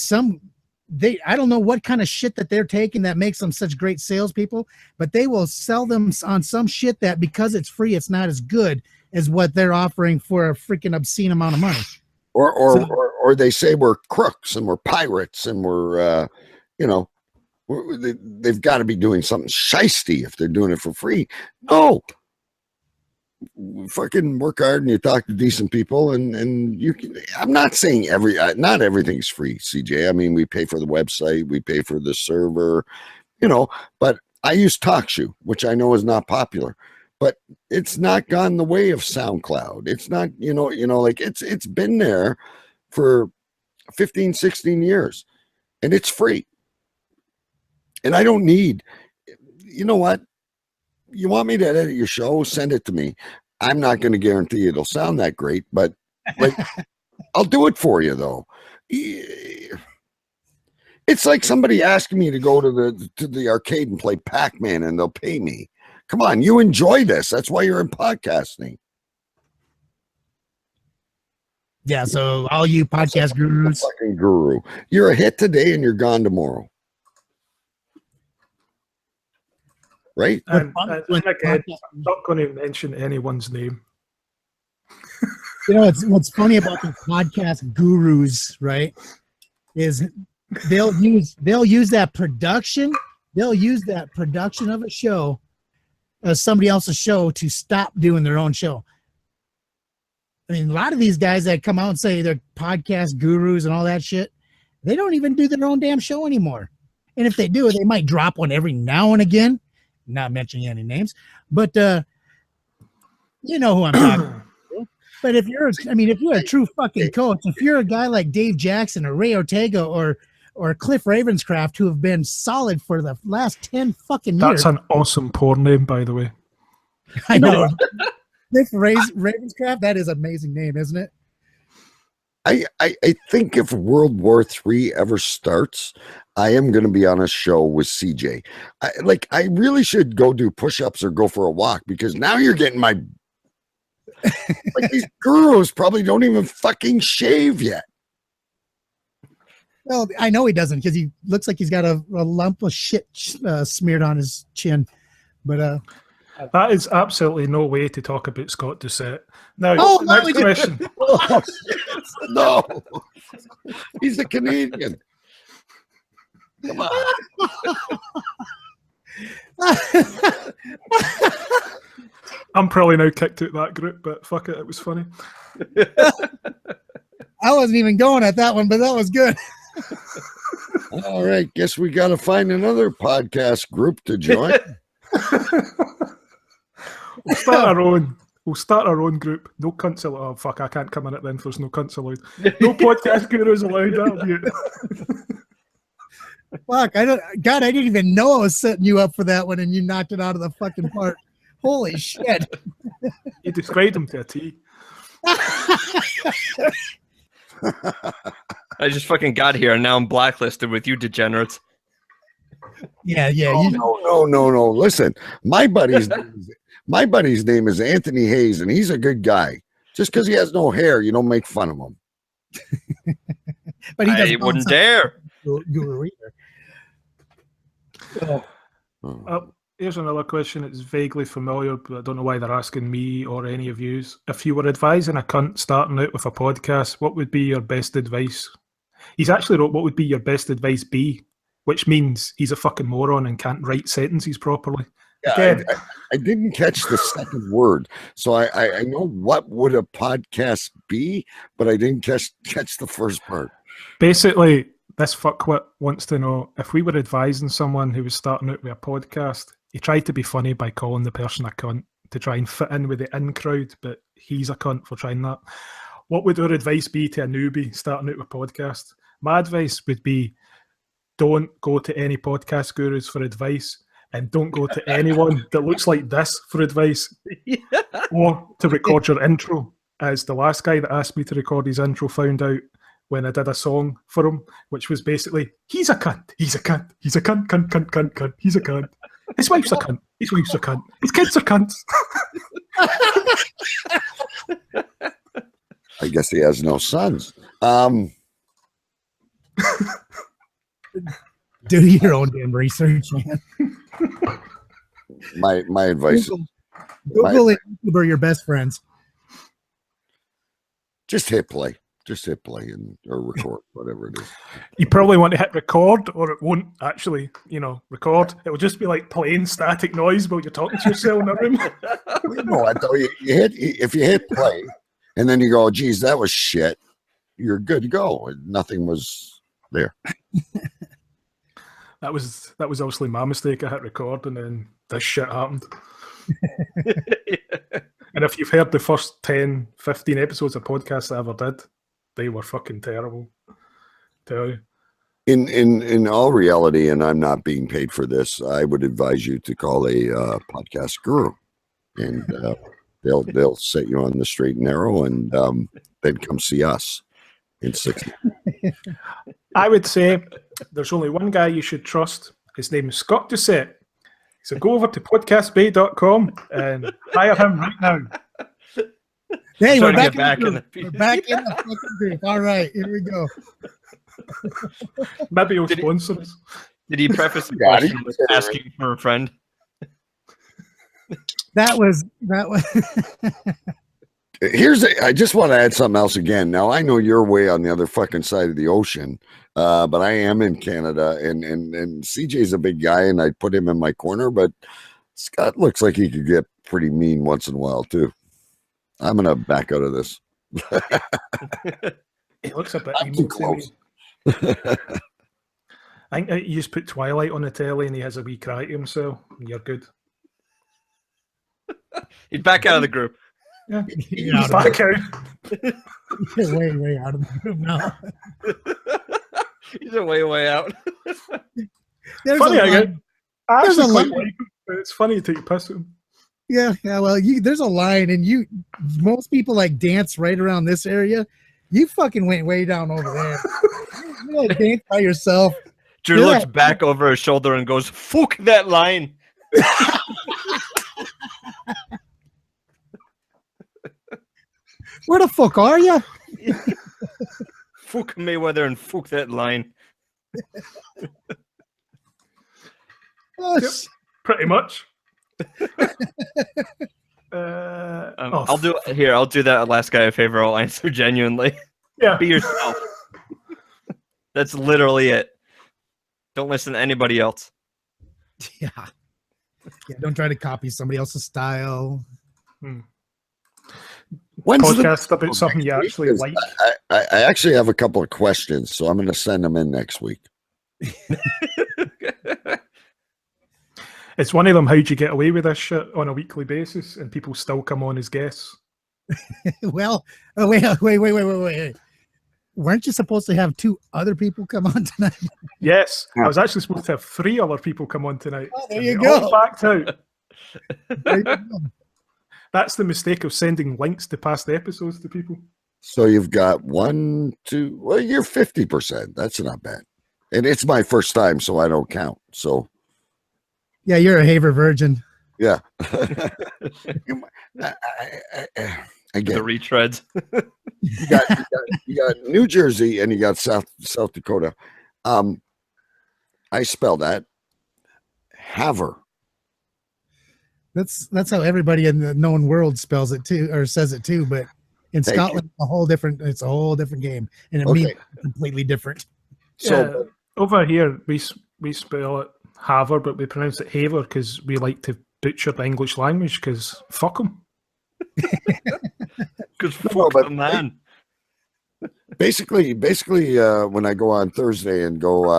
I don't know what kind of shit that they're taking that makes them such great salespeople, but they will sell them on some shit that because it's free, it's not as good as what they're offering for a freaking obscene amount of money. or they say we're crooks and we're pirates and we're they've got to be doing something shisty if they're doing it for free. No. Fucking work hard and you talk to decent people and you can. I'm not saying not everything's free, CJ. I mean, we pay for the website, we pay for the server, but I use TalkShoe, which I know is not popular, but it's not gone the way of SoundCloud. It's not, like it's been there for 15, 16 years and it's free. And I don't need, you know what? You want me to edit your show? Send it to me. I'm not going to guarantee it'll sound that great, but like, I'll do it for you though. It's like somebody asking me to go to the arcade and play Pac-Man and they'll pay me. Come on, you enjoy this. That's why you're in podcasting. Yeah, so all you podcast gurus, Fucking guru. You're a hit today and you're gone tomorrow. Right? And again, I'm not going to mention anyone's name. what's funny about the podcast gurus, right? is they'll use that production. They'll use that production of a show as somebody else's show to stop doing their own show. I mean, a lot of these guys that come out and say they're podcast gurus and all that shit, they don't even do their own damn show anymore. And if they do, they might drop one every now and again. Not mentioning any names, but you know who I'm talking about. But if you're a true fucking coach, if you're a guy like Dave Jackson or Ray Ortega or Cliff Ravenscraft, who have been solid for the last 10 fucking years. That's an awesome porn name, by the way. I know. Cliff Ravenscraft, that is an amazing name, isn't it? I think if World War III ever starts, I am going to be on a show with CJ. I really should go do push-ups or go for a walk, because now you're getting my like these gurus probably don't even fucking shave yet. Well, I know he doesn't, because he looks like he's got a lump of shit smeared on his chin. But that is absolutely no way to talk about Scott Doucette. Now, next question. Oh, no, he's a Canadian. Come on. I'm probably now kicked out that group, but fuck it was funny. I wasn't even going at that one, but that was good. All right, guess we got to find another podcast group to join. We'll start our own group. No cunts allowed. Oh fuck! I can't come in it then. There's no cunts allowed. No podcast gurus allowed. That'll be it. Fuck! I didn't even know I was setting you up for that one, and you knocked it out of the fucking park. Holy shit! You described him to a T. I just fucking got here, and now I'm blacklisted with you degenerates. Yeah. No. Listen, my buddy's name is Anthony Hayes, and he's a good guy. Just because he has no hair, you don't make fun of him. But I wouldn't dare. Guru either. Here's another question. It's vaguely familiar, but I don't know why they're asking me or any of yous. If you were advising a cunt starting out with a podcast, what would be your best advice? He's actually wrote, what would be your best advice be? Which means he's a fucking moron and can't write sentences properly. Yeah, I didn't catch the second word, so I know what would a podcast be, but I didn't catch the first part. Basically, this fuckwit wants to know if we were advising someone who was starting out with a podcast. He tried to be funny by calling the person a cunt to try and fit in with the in crowd, but he's a cunt for trying that. What would our advice be to a newbie starting out with a podcast? My advice would be, don't go to any podcast gurus for advice, and don't go to anyone that looks like this for advice, or to record your intro, as the last guy that asked me to record his intro found out when I did a song for him, which was basically, he's a cunt, he's a cunt, he's a cunt, cunt, he's a cunt. His wife's a cunt, his wife's a cunt, his kids are cunts. I guess he has no sons. Do your own damn research, man. My advice Google and YouTube are your best friends. Just hit play or record, whatever it is. You probably want to hit record, or it won't actually, record. It will just be like playing static noise while you're talking to yourself in a room. No, I thought if you hit play and then you go, geez, that was shit, you're good to go. Nothing was there. That was obviously my mistake. I hit record and then this shit happened. And if you've heard the first 10, 15 episodes of podcasts I ever did, they were fucking terrible. Tell you. In all reality, and I'm not being paid for this, I would advise you to call a podcast guru, and they'll set you on the straight and narrow, and then come see us in 6 months. I would say there's only one guy you should trust. His name is Scott Doucette. So go over to podcastbay.com and hire him right now. Hey, we're back in the fucking group. All right, here we go. Maybe he'll sponsor us. Did he preface the question with asking for a friend? That was I just want to add something else again. Now I know you're way on the other fucking side of the ocean, but I am in Canada, and CJ's a big guy, and I put him in my corner. But Scott looks like he could get pretty mean once in a while too. I'm gonna back out of this. It looks a bit I'm emo too to me. close. I think you just put Twilight on the telly and he has a wee cry to himself, and you're good. He'd back out of the group. Yeah, Get out of back out. You're way out of the group now. He's a way out. There's Funny, a I line. get. I There's a actually quite line. like him, but it's funny to take a piss at him. Yeah. Well, there's a line, and most people like dance right around this area. You fucking went way down over there. You like dance by yourself. Drew Yeah. looks back over his shoulder and goes, "Fuck that line." Where the fuck are you? Fuck Mayweather and fuck that line. Oh, Yep. Pretty much. I'll do that last guy a favor. I'll answer genuinely. Yeah. Be yourself. That's literally it. Don't listen to anybody else. Yeah. Don't try to copy somebody else's style. When's the Podcast about something you actually Because like. I actually have a couple of questions, so I'm going to send them in next week. It's one of them. How'd you get away with this shit on a weekly basis, and people still come on as guests? Well, wait. Weren't you supposed to have 2 other people come on tonight? Yes, I was actually supposed to have 3 other people come on tonight. Oh, there and you they all go. backed out. There you go. That's the mistake of sending links to past episodes to people. So you've got 1, 2. Well, you're 50%. That's not bad. And it's my first time, so I don't count. So Yeah, you're a Haver virgin. yeah. Again, The retreads. you got New Jersey and you got South Dakota. I spell that Haver. That's how everybody in the known world spells it too, or says it too. But in Thank Scotland, it's a whole different game, and it means completely different. So Over here, we spell it Haver, but we pronounce it Haver because we like to butcher the English language because fuck them. Because fuck the man. basically, when I go on Thursday and go,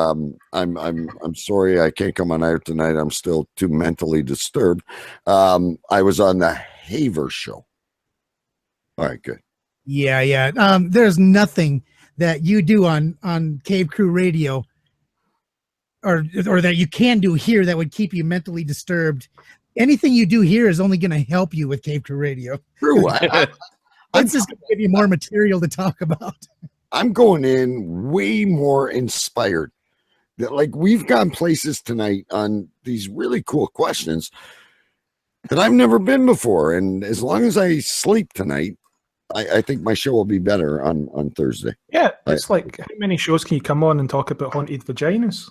I'm sorry I can't come on air tonight. I'm still too mentally disturbed. I was on the Haver show. All right, good. Yeah. There's nothing that you do on Cave Crew Radio, or that you can do here that would keep you mentally disturbed. Anything you do here is only going to help you with Cave Crew Radio. True. It's just going to give you more material to talk about. I'm going in way more inspired. That like we've gone places tonight on these really cool questions that I've never been before. And as long as I sleep tonight, I think my show will be better on Thursday. Yeah, it's like how many shows can you come on and talk about haunted vaginas?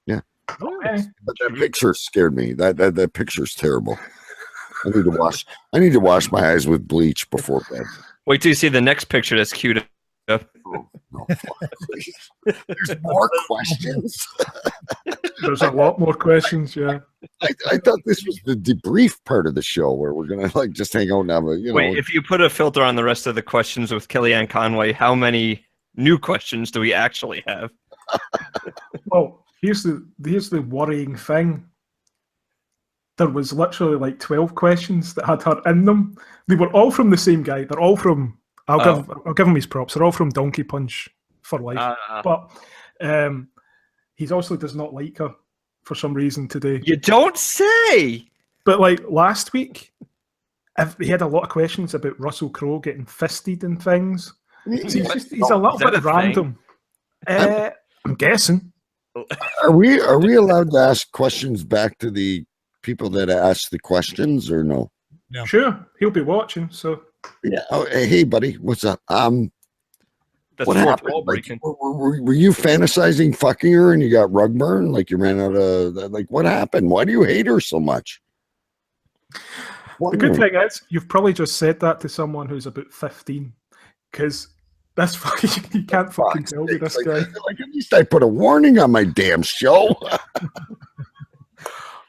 Yeah. Okay. But that picture scared me. That picture's terrible. I need to wash my eyes with bleach before bed. Wait till you see the next picture that's queued up. Oh, no, there's more questions. There's a lot more questions, yeah. I thought this was the debrief part of the show where we're gonna like just hang out and have a Wait, if you put a filter on the rest of the questions with Kellyanne Conway, how many new questions do we actually have? Well, here's the worrying thing. There was literally like 12 questions that had her in them. They were all from the same guy. They're all from I'll give him his props. They're all from Donkey Punch for life. But he also does not like her for some reason today. You don't say. But like last week, he had a lot of questions about Russell Crowe getting fisted and things. So he's a little bit random. I'm guessing. Are we allowed to ask questions back to the people that asked the questions or no? No. Sure, he'll be watching. So Yeah. Oh, hey, buddy, what's up? That's What fourth happened? wall Like, breaking. were you fantasizing fucking her and you got rug burn? Like you ran out of like what happened? Why do you hate her so much? The good thing is, you've probably just said that to someone who's about 15, because that's fucking, you can't fucking tell me this guy. Like, at least I put a warning on my damn show.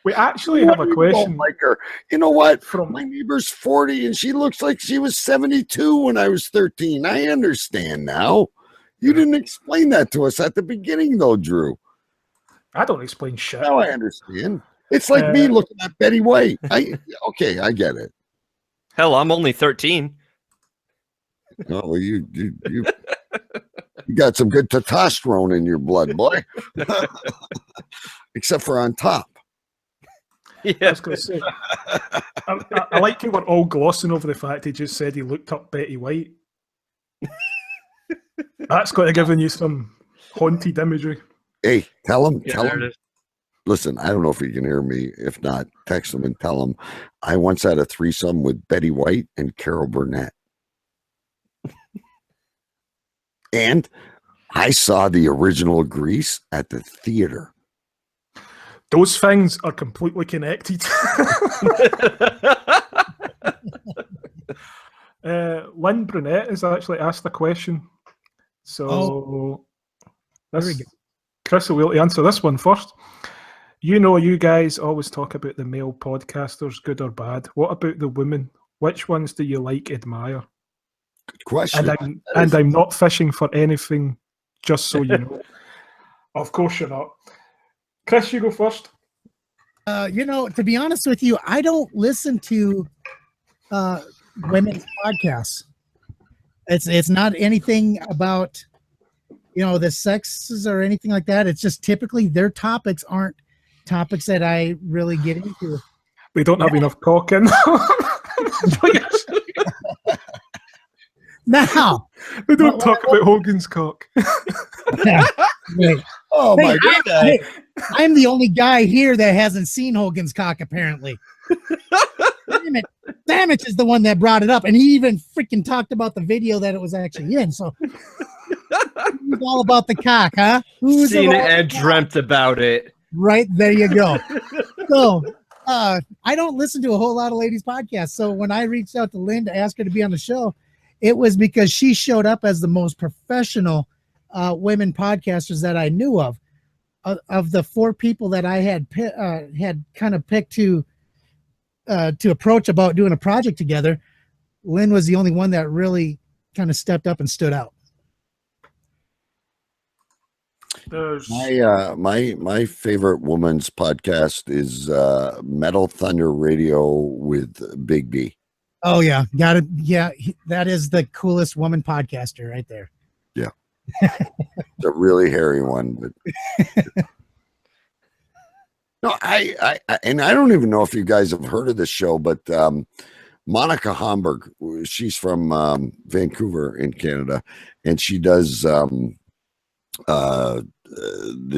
We actually have a question. Like her. You know what? From my neighbor's 40 and she looks like she was 72 when I was 13. I understand now. You didn't explain that to us at the beginning, though, Drew. I don't explain shit. Now I understand. It's like me looking at Betty White. Okay, I get it. Hell, I'm only 13. Oh, well, you got some good testosterone in your blood, boy. Except for on top. Yeah, I was going to say. I like you were all glossing over the fact he just said he looked up Betty White. That's got to give you some haunted imagery. Hey, tell him. It is. Listen, I don't know if you can hear me. If not, text him and tell him I once had a threesome with Betty White and Carol Burnett. And I saw the original Grease at the theater. Those things are completely connected. Lynn Brunette has actually asked a question. So Chris will be able to answer this one first. You know, you guys always talk about the male podcasters, good or bad. What about the women? Which ones do you admire? Good question. And I'm not fishing for anything, just so you know. Of course you're not. Chris, you go first. To be honest with you, I don't listen to women's podcasts. It's not anything about, the sexes or anything like that. It's just typically their topics aren't topics that I really get into. We don't have enough cock in. Now we don't talk about Hogan's cock. Wait. Oh my God! I'm the only guy here that hasn't seen Hogan's cock. Apparently, Damage is the one that brought it up, and he even freaking talked about the video that it was actually in. So, who's all about the cock, huh? Who's seen it and dreamt about it? Right there, you go. So, I don't listen to a whole lot of ladies' podcasts. So when I reached out to Lynn to ask her to be on the show, it was because she showed up as the most professional women podcasters that I knew of. Of the 4 people that I had kind of picked to approach about doing a project together, Lynn was the only one that really kind of stepped up and stood out. My favorite woman's podcast is Metal Thunder Radio with Big B. Oh yeah, got it. Yeah, that is the coolest woman podcaster right there. Yeah, it's a really hairy one, but no, I don't even know if you guys have heard of this show, but Monica Homburg, she's from Vancouver in Canada, and she does the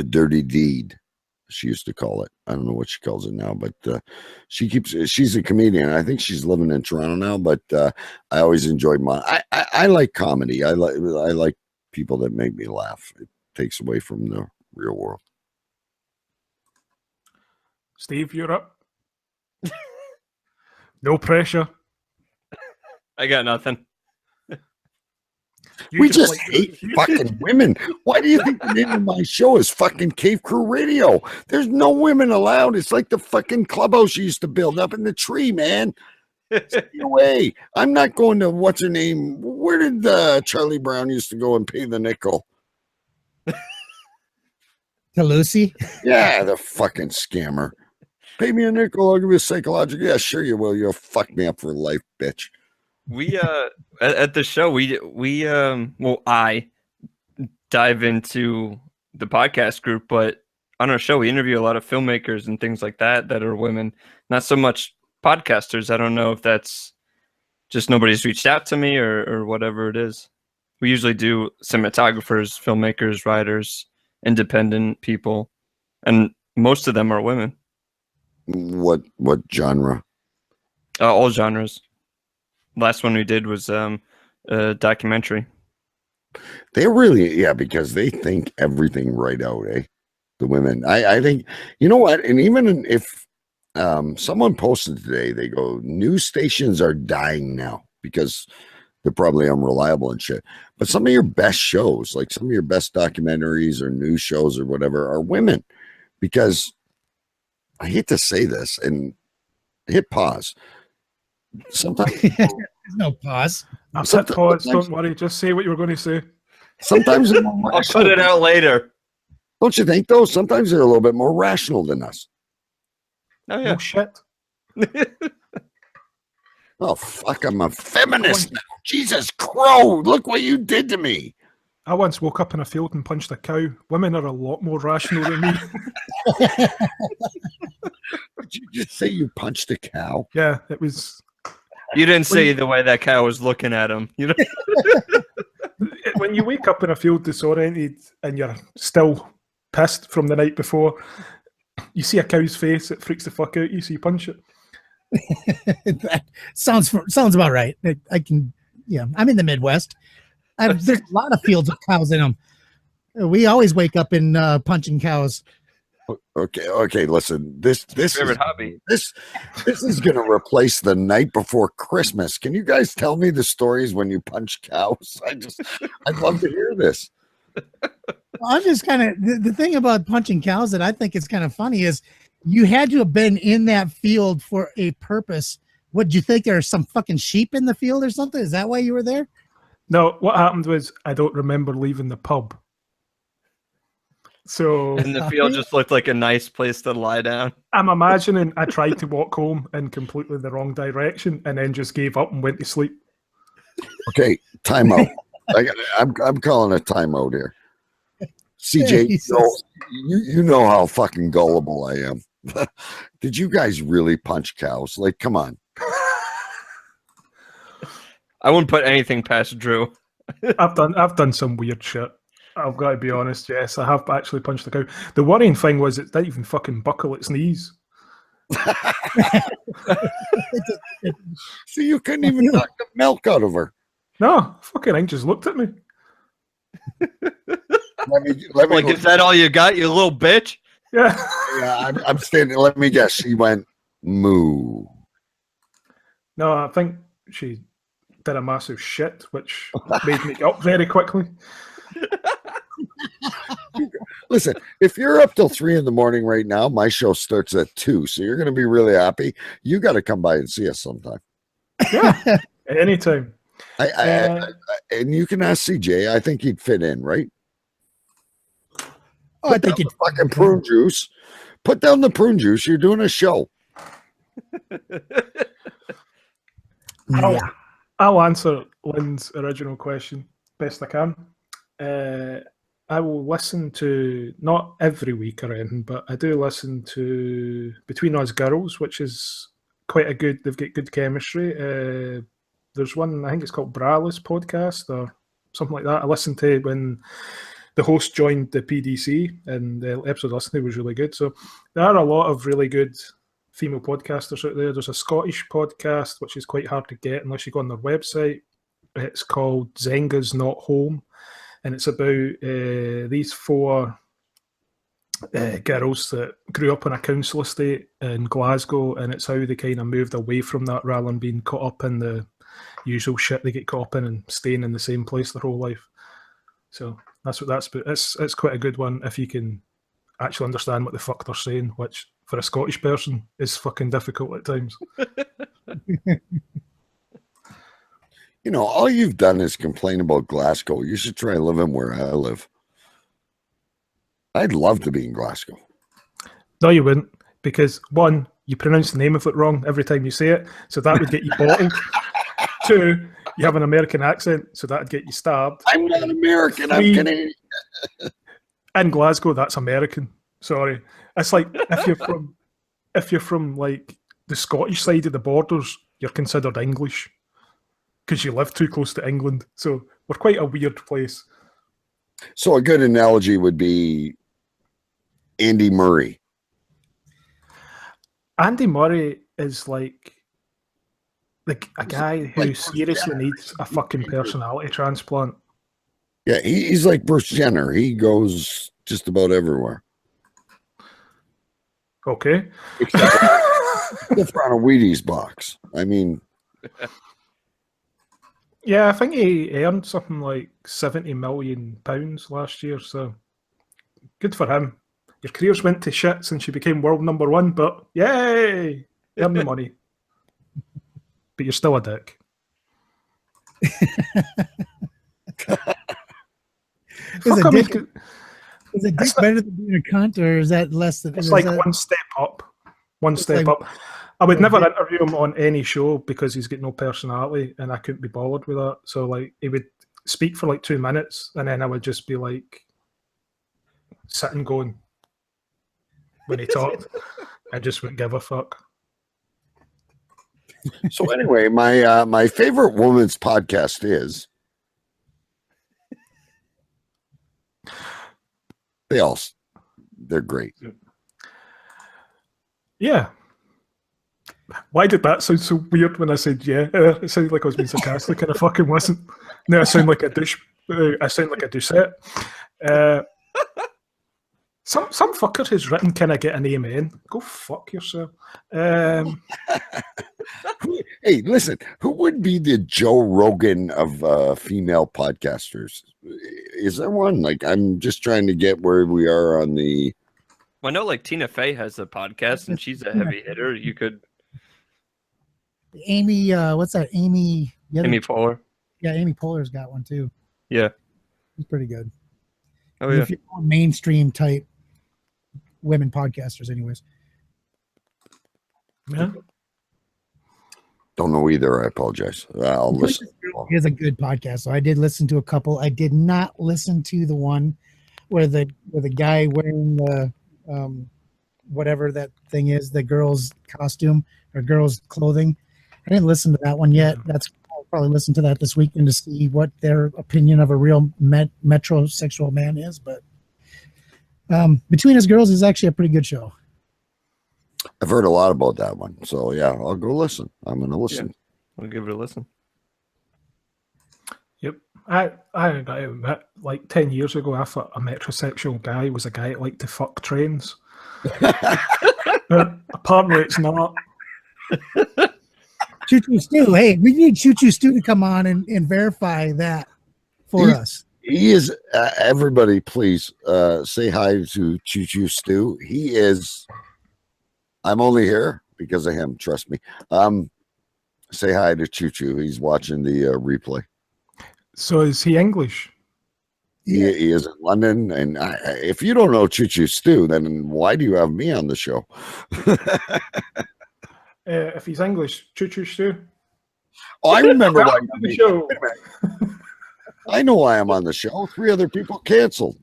Dirty Deed, she used to call it. I don't know what she calls it now, but she's a comedian. I think she's living in Toronto now, but I always enjoyed I like comedy. I like people that make me laugh. It takes away from the real world. Steve, you're up. No pressure. I got nothing. We just hate fucking women. Why do you think the name of my show is fucking Cave Crew Radio? There's no women allowed. It's like the fucking clubhouse you used to build up in the tree, man. Stay away. I'm not going to, what's her name? Where did Charlie Brown used to go and pay the nickel? To Lucy? Yeah, the fucking scammer. Pay me a nickel, I'll give you a psychological. Yeah, sure you will. You'll fuck me up for life, bitch. We at the show I dive into the podcast group, but on our show we interview a lot of filmmakers and things like that are women, not so much podcasters. I don't know if that's just nobody's reached out to me or whatever it is. We usually do cinematographers, filmmakers, writers, independent people, and most of them are women. What genre? All genres. Last one we did was a documentary. They really, yeah, because they think everything right out, eh? The women. I think, you know what? And even if Someone posted today, they go, news stations are dying now because they're probably unreliable and shit. But some of your best shows, like some of your best documentaries or news shows or whatever, are women. Because I hate to say this and hit pause. Sometimes There's no pause. I've hit pause. Don't worry. Just say what you were going to say. Sometimes they're more I'll rational. cut it out later. Don't you think, though? Sometimes they're a little bit more rational than us. Oh yeah. Oh shit. Oh, fuck, I'm a feminist now. Jesus Crow, look what you did to me. I once woke up in a field and punched a cow. Women are a lot more rational than me. Did you just say you punched a cow? Yeah, it was. You didn't see the way that cow was looking at him. You know. When you wake up in a field disoriented and you're still pissed from the night before, you see a cow's face, it freaks the fuck out you, so you punch it. That sounds about right. I'm in the Midwest. There's a lot of fields with cows in them. We always wake up in punching cows. Okay, listen. This Favorite is, hobby. This is gonna replace the night before Christmas. Can you guys tell me the stories when you punch cows? I'd love to hear this. I'm just kind of the thing about punching cows that I think is kind of funny is you had to have been in that field for a purpose. What did you think? There are some fucking sheep in the field or something? Is that why you were there? No, what happened was I don't remember leaving the pub. So And the field just looked like a nice place to lie down. I'm imagining I tried to walk home in completely the wrong direction and then just gave up and went to sleep. Okay, timeout. I'm calling a timeout here. CJ, you know how fucking gullible I am. Did you guys really punch cows? Like, come on. I wouldn't put anything past Drew. I've done some weird shit. I've got to be honest. Yes, I have actually punched a cow. The worrying thing was it didn't even fucking buckle its knees. So you couldn't even knock the milk out of her. No, fucking thing just looked at me. Let me Like, is that all you got, you little bitch? Yeah. Yeah, I'm standing. Let me guess. She went moo. No, I think she did a massive shit, which made me get up very quickly. Listen, if you're up till 3 a.m. right now, my show starts at 2, so you're going to be really happy. You got to come by and see us sometime. Yeah, anytime. And you can ask CJ. I think he'd fit in, right? Oh, I think it's fucking prune juice. Put down the prune juice. You're doing a show. I'll answer Lynn's original question best I can. I will listen to, not every week or anything, but I do listen to Between Us Girls, which is quite a good, they've got good chemistry. There's one, I think it's called Braless podcast or something like that. I listened to when the host joined the PDC and the episode I listened to was really good. So there are a lot of really good female podcasters out there. There's a Scottish podcast, which is quite hard to get unless you go on their website. It's called Zenga's Not Home. And it's about these 4 girls that grew up on a council estate in Glasgow, and it's how they kind of moved away from that rather than being caught up in the usual shit they get caught up in and staying in the same place their whole life. So that's what that's about. It's quite a good one if you can actually understand what the fuck they're saying, which for a Scottish person is fucking difficult at times. You know, all you've done is complain about Glasgow. You should try living where I live. I'd love to be in Glasgow. No, you wouldn't, because 1, you pronounce the name of it wrong every time you say it, so that would get you bottled. 2, you have an American accent, so that would get you stabbed. I'm not American. 3, I'm Canadian. In Glasgow, that's American. Sorry, it's like if you're from like the Scottish side of the borders, you're considered English because you live too close to England. So we're quite a weird place. So a good analogy would be Andy Murray. Andy Murray is like a guy who seriously needs a fucking personality transplant. Yeah, he's like Bruce Jenner. He goes just about everywhere. Okay. Fifth round of Wheaties box. I mean, Yeah, I think he earned something like £70 million last year, so good for him. Your careers went to shit since you became world number one, but yay! Earn the money. But you're still a dick. Is a dick better than being a cunt, or is that less than? It's like one step up. One step up. I would never interview him on any show because he's got no personality, and I couldn't be bothered with that. So, like, he would speak for like 2 minutes, and then I would just be like sitting going when he talked. I just wouldn't give a fuck. so anyway, my favorite woman's podcast is they're great. Yeah. Why did that sound so weird when I said yeah? It sounded like I was being sarcastic, and I fucking wasn't. No, I sound like a douche. I sound like a douchette. Some fucker has written, "Can I get an amen?" Go fuck yourself. Hey, listen, who would be the Joe Rogan of female podcasters? Is there one? Like, I'm just trying to get where we are on the. Well, I know, like, Tina Fey has a podcast, and she's a heavy hitter. You could. Amy, what's that? Amy Poehler. Yeah, Amy Poehler's got one too. Yeah, he's pretty good. Oh yeah, if you're mainstream type women podcasters, anyways. Yeah. Don't know either. I apologize. I'll listen. It is a good podcast. So I did listen to a couple. I did not listen to the one where the guy wearing the whatever that thing is, the girl's costume or girl's clothing. I didn't listen to that one yet. I'll probably listen to that this weekend to see what their opinion of a real metrosexual man is. But Between Us Girls is actually a pretty good show. I've heard a lot about that one. So yeah, I'll go listen. I'm going to listen. Yeah. I'll give it a listen. Yep. I admit, like 10 years ago, I thought a metrosexual guy was a guy that liked to fuck trains. Apparently it's not. Choo Choo Stu. Hey, we need Choo Choo Stu to come on and verify that for us. He is, everybody please say hi to Choo Choo Stu. He is, I'm only here because of him, trust me. Say hi to Choo Choo. He's watching the replay. So is he English? He is in London, and if you don't know Choo Choo Stu, then why do you have me on the show? If he's English, Choo Choo Stu. Oh, I remember why the show. I know why I'm on the show. 3 other people canceled.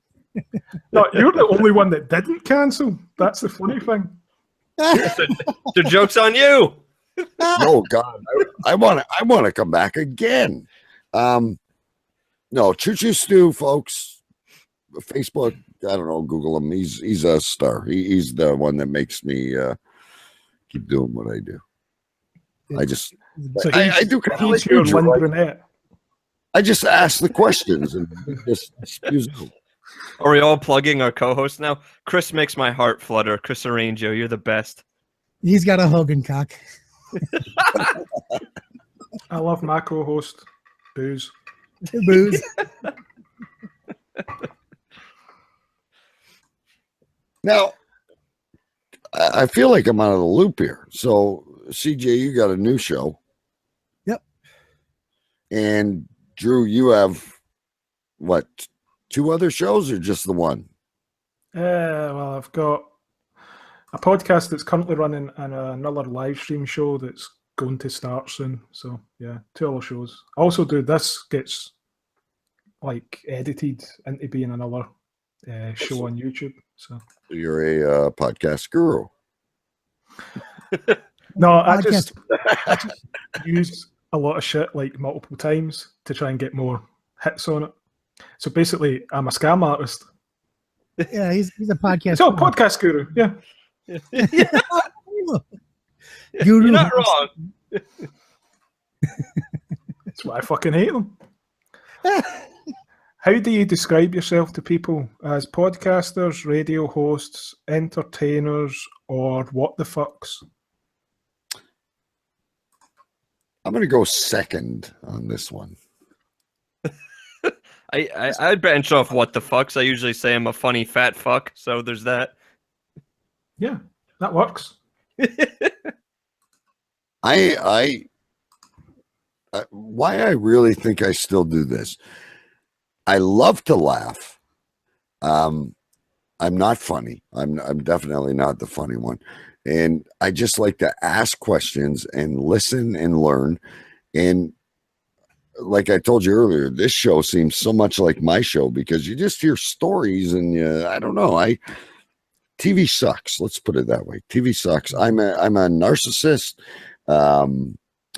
No, you're the only one that didn't cancel. That's the funny thing. The joke's on you. No, God, I want to come back again. No, Choo Choo Stu, folks. Facebook, I don't know, Google him. He's a star. He's the one that makes me keep doing what I do. I just, So I do kind of like your you, brunette. I just ask the questions and just spews out. Are we all plugging our co-host now? Chris makes my heart flutter. Chris Arrangio, you're the best. He's got a Hogan cock. I love my co-host, Booze. Booze. Now, I feel like I'm out of the loop here. So, CJ, you got a new show. Yep. And Drew, you have what, 2 other shows or just the one? Well, I've got a podcast that's currently running and another live stream show that's going to start soon. So yeah, 2 other shows. I also do this gets like edited into being another show on YouTube. So You're a podcast guru. No, I just use a lot of shit like multiple times to try and get more hits on it. So basically, I'm a scam artist. Yeah, he's a podcast. So podcast guru, yeah. Guru. You're not wrong. That's why I fucking hate them. How do you describe yourself to people? As podcasters, radio hosts, entertainers, or what the fucks? I'm going to go second on this one. I'd branch off what the fucks. I usually say I'm a funny fat fuck, so there's that. Yeah, that works. Why I really think I still do this. I love to laugh. I'm not funny. I'm definitely not the funny one. And I just like to ask questions and listen and learn. And like I told you earlier, this show seems so much like my show because you just hear stories and I don't know. TV sucks. Let's put it that way. TV sucks. I'm a narcissist. I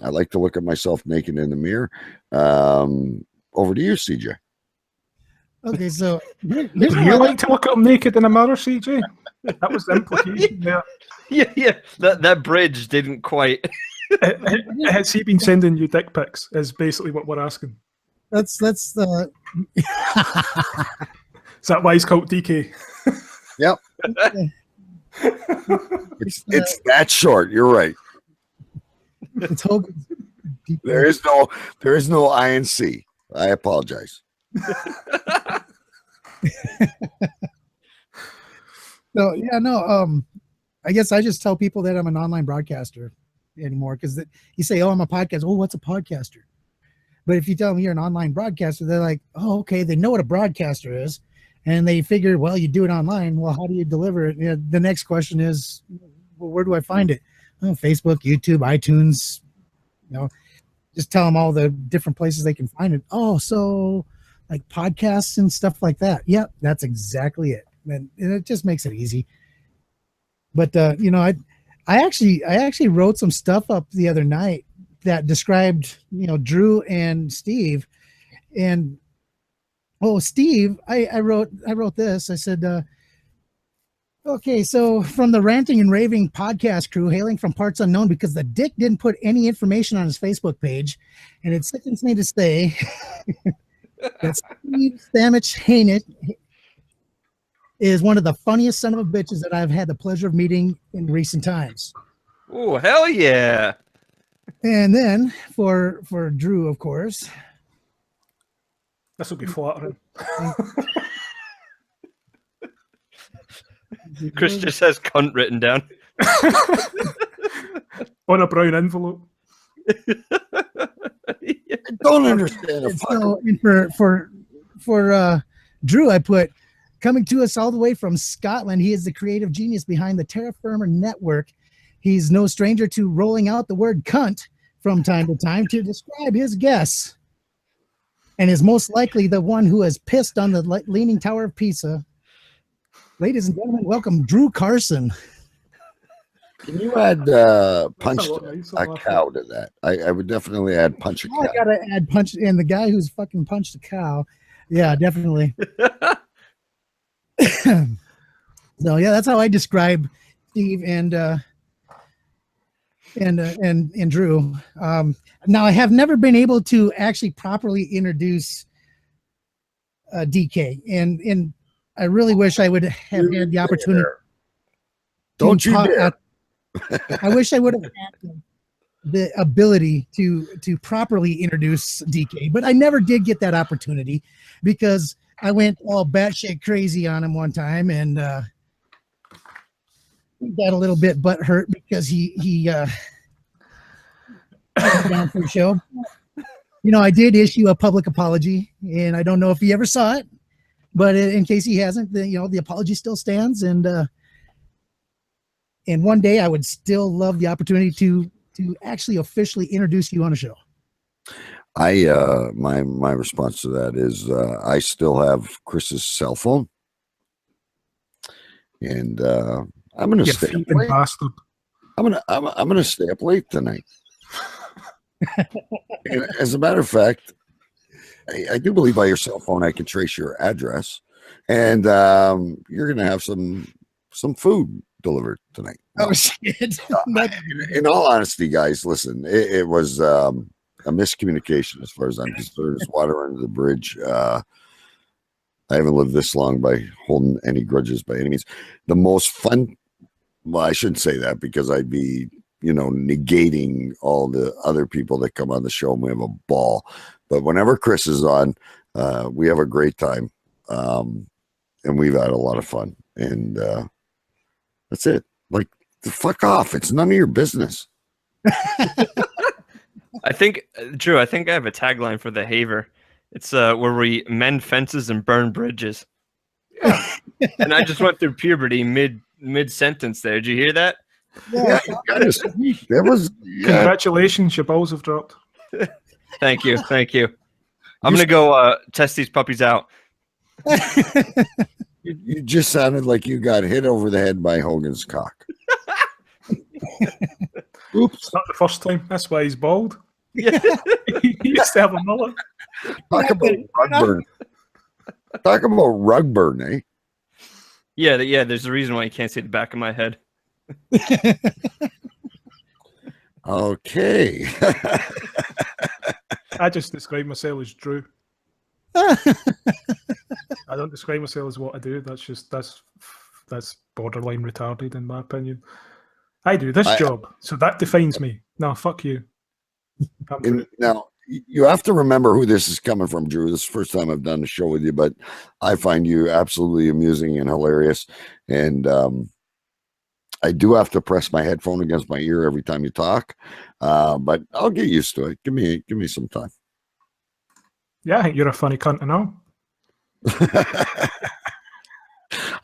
like to look at myself naked in the mirror. Over to you, CJ. Okay, so Do you like to look at them naked in a mirror, CJ? That was the implication there. Yeah. That bridge didn't quite. Has he been sending you dick pics? Is basically what we're asking. that's Is that why he's called DK? Yep. It's that short. You're right. it's Hogan. There is no INC. I apologize. So yeah, no. I guess I just tell people that I'm an online broadcaster anymore because you say, "Oh, I'm a podcaster." Oh, what's a podcaster? But if you tell them you're an online broadcaster, they're like, "Oh, okay." They know what a broadcaster is, and they figure, well, you do it online. Well, how do you deliver it? You know, the next question is, well, where do I find it? Oh, Facebook, YouTube, iTunes. You know, just tell them all the different places they can find it. Oh, so like podcasts and stuff like that. Yep, that's exactly it. And it just makes it easy. But you know, I actually wrote some stuff up the other night that described, you know, Drew and Steve. And Steve, I wrote this. I said, okay, so from the Ranting and Raving podcast crew, hailing from parts unknown, because the dick didn't put any information on his Facebook page, and it sickens me to say that Steve Stamich Hainit is one of the funniest son of a bitches that I've had the pleasure of meeting in recent times. Oh, hell yeah. And then for Drew, of course. This will be flattering. Chris just has cunt written down. On a brown envelope. I don't understand. And so, and for Drew, I put, coming to us all the way from Scotland, he is the creative genius behind the Terra Firma network. He's no stranger to rolling out the word cunt from time to time to describe his guests, and is most likely the one who has pissed on the Leaning Tower of Pisa. Ladies and gentlemen, welcome Drew Carson. Can you add punch a cow to that? I would definitely add punch a cow. I gotta add punch, and the guy who's fucking punched a cow. Yeah, definitely. So yeah, that's how I describe Steve and Drew. Now I have never been able to actually properly introduce DK, and I really wish I would have had the opportunity. Don't you dare! I wish I would have had the ability to properly introduce DK, but I never did get that opportunity because I went all batshit crazy on him one time, and got a little bit butthurt because he down for the show. You know, I did issue a public apology, and I don't know if he ever saw it, but in case he hasn't, then, you know, the apology still stands, and one day I would still love the opportunity to actually officially introduce you on a show. My response to that is I still have Chris's cell phone, and I'm gonna stay up late. Bastard. I'm gonna stay up late tonight. And as a matter of fact, I do believe by your cell phone I can trace your address, and you're gonna have some food delivered tonight. Oh shit! In all honesty, guys, listen, it was a miscommunication as far as I'm concerned. It's water under the bridge. I haven't lived this long by holding any grudges by any means. The most fun, well, I shouldn't say that because I'd be negating all the other people that come on the show, and we have a ball. But whenever Chris is on, we have a great time, and we've had a lot of fun. And that's it. Like, fuck off. It's none of your business. I think, Drew, I think I have a tagline for the Haver. It's where we mend fences and burn bridges. Yeah. And I just went through puberty mid sentence there. Did you hear that? Yeah, that was. Yeah. Congratulations, your balls have dropped. Thank you. I'm gonna go test these puppies out. You just sounded like you got hit over the head by Hogan's cock. Oops, it's not the first time. That's why he's bald. Yeah. He used to have a mullet. Talk about rug burn. Talk about rug burn, eh? Yeah. There's a reason why you can't see the back of my head. Okay. I just describe myself as Drew. I don't describe myself as what I do. That's borderline retarded in my opinion. I do this job, so that defines me. No, fuck you. Now, you have to remember who this is coming from, Drew. This is the first time I've done a show with you, but I find you absolutely amusing and hilarious. And I do have to press my headphone against my ear every time you talk, but I'll get used to it. Give me some time. Yeah, I think you're a funny cunt, I know.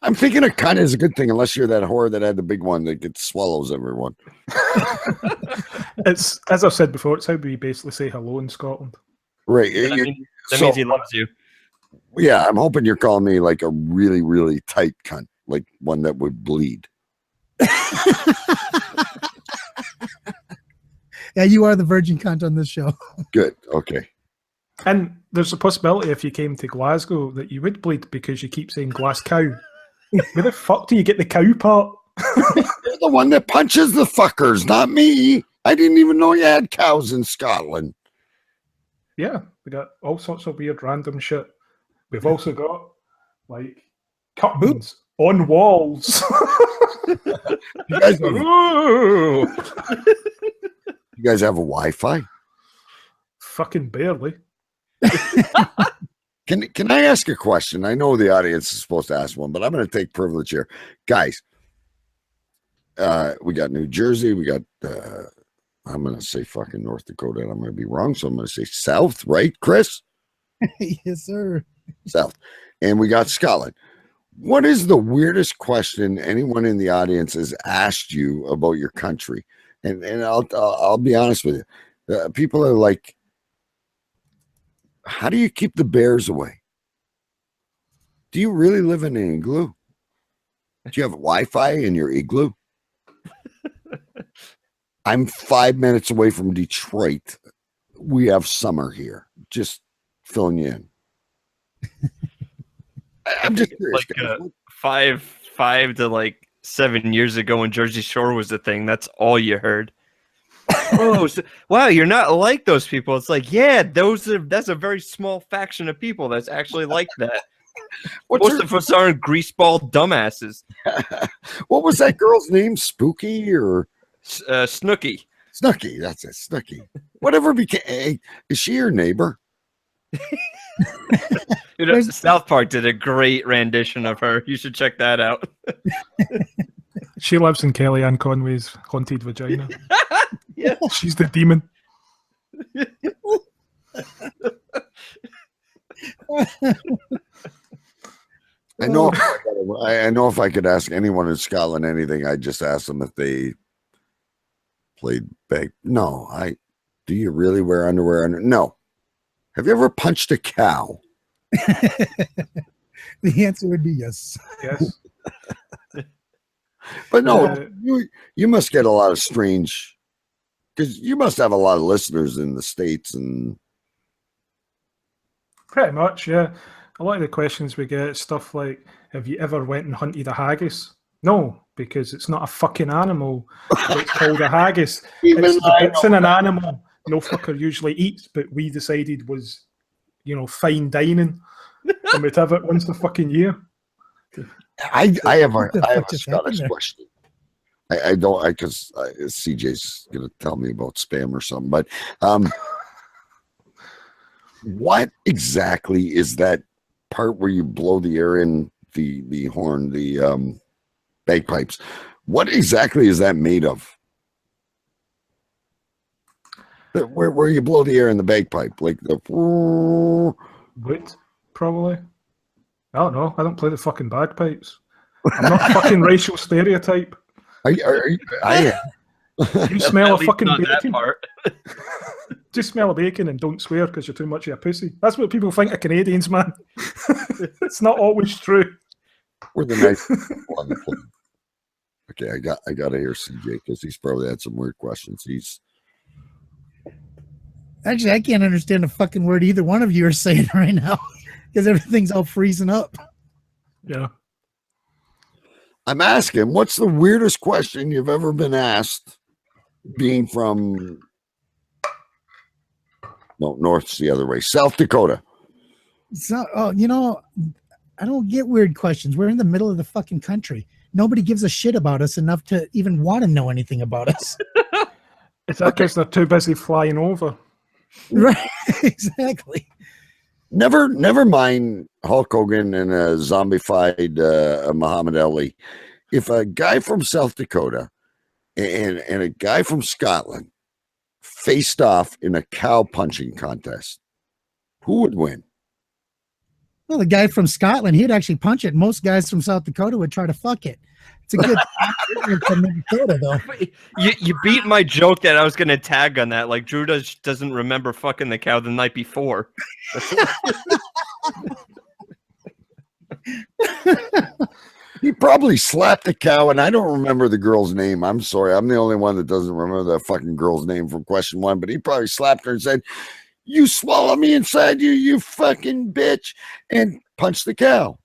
I'm thinking a cunt is a good thing, unless you're that whore that had the big one that swallows everyone. It's, as I've said before, it's how we basically say hello in Scotland. Right. That means he loves you. Yeah, I'm hoping you're calling me like a really, really tight cunt, like one that would bleed. Yeah, you are the virgin cunt on this show. Good. Okay. And there's a possibility if you came to Glasgow that you would bleed because you keep saying glass cow. Where the fuck do you get the cow part? You're the one that punches the fuckers, not me. I didn't even know you had cows in Scotland. Yeah, we got all sorts of weird random shit. We've also got like curtains on walls. You guys have a Wi-Fi? Fucking barely. Can I ask a question? I know the audience is supposed to ask one, but I'm going to take privilege here. Guys, we got New Jersey. We got, I'm going to say fucking North Dakota, and I'm going to be wrong, so I'm going to say South, right, Chris? Yes, sir. South. And we got Scotland. What is the weirdest question anyone in the audience has asked you about your country? And I'll be honest with you. People are like, how do you keep the bears away? Do you really live in an igloo? Do you have Wi-Fi in your igloo? I'm 5 minutes away from Detroit. We have summer here. Just filling you in. I'm just curious. Like, 5 to like 7 years ago when Jersey Shore was a thing, that's all you heard. Oh, so, wow, you're not like those people. It's like, yeah, that's a very small faction of people that's actually like that. Most of us aren't greaseball dumbasses. What was that girl's name? Spooky or Snooky? Snooky, that's it. Snooky. Whatever became. Hey, is she your neighbor? South Park did a great rendition of her. You should check that out. She lives in Kellyanne Conway's haunted vagina. Yeah, she's the demon. I know. I know if I could ask anyone in Scotland anything, I'd just ask them if they played bag. No, do you really wear underwear under? No. Have you ever punched a cow? The answer would be yes. Yes. But no, you must get a lot of strange, because you must have a lot of listeners in the States. And pretty much, yeah. A lot of the questions we get, stuff like, have you ever went and hunted a haggis? No, because it's not a fucking animal. It's called a haggis. It's an animal no fucker usually eats, but we decided was, fine dining. And we'd have it once a fucking year. I have a Scottish question. I don't, because CJ's going to tell me about spam or something, but what exactly is that part where you blow the air in the horn, the bagpipes? What exactly is that made of? Where you blow the air in the bagpipe, like the Wood, probably. I don't know. I don't play the fucking bagpipes. I'm not a fucking racial stereotype. You smell a fucking bacon. Just smell a bacon and don't swear because you're too much of a pussy. That's what people think of Canadians, man. It's not always true. We're the nice one. Okay, I got to hear CJ because he's probably had some weird questions. Actually, I can't understand a fucking word either one of you are saying right now because everything's all freezing up. Yeah. I'm asking, what's the weirdest question you've ever been asked? Being from north's the other way, South Dakota. So, you know, I don't get weird questions. We're in the middle of the fucking country. Nobody gives a shit about us enough to even want to know anything about us. It's because they're too busy flying over. Right, exactly. Never mind Hulk Hogan and a zombified Muhammad Ali. If a guy from South Dakota and a guy from Scotland faced off in a cow punching contest, who would win? Well, the guy from Scotland, he'd actually punch it. Most guys from South Dakota would try to fuck it. It's a good from Minnesota, though. You beat my joke that I was going to tag on that. Like, Drew doesn't remember fucking the cow the night before. He probably slapped the cow, and I don't remember the girl's name. I'm sorry. I'm the only one that doesn't remember that fucking girl's name from question 1, but he probably slapped her and said, "You swallow me inside you, you fucking bitch," and punched the cow.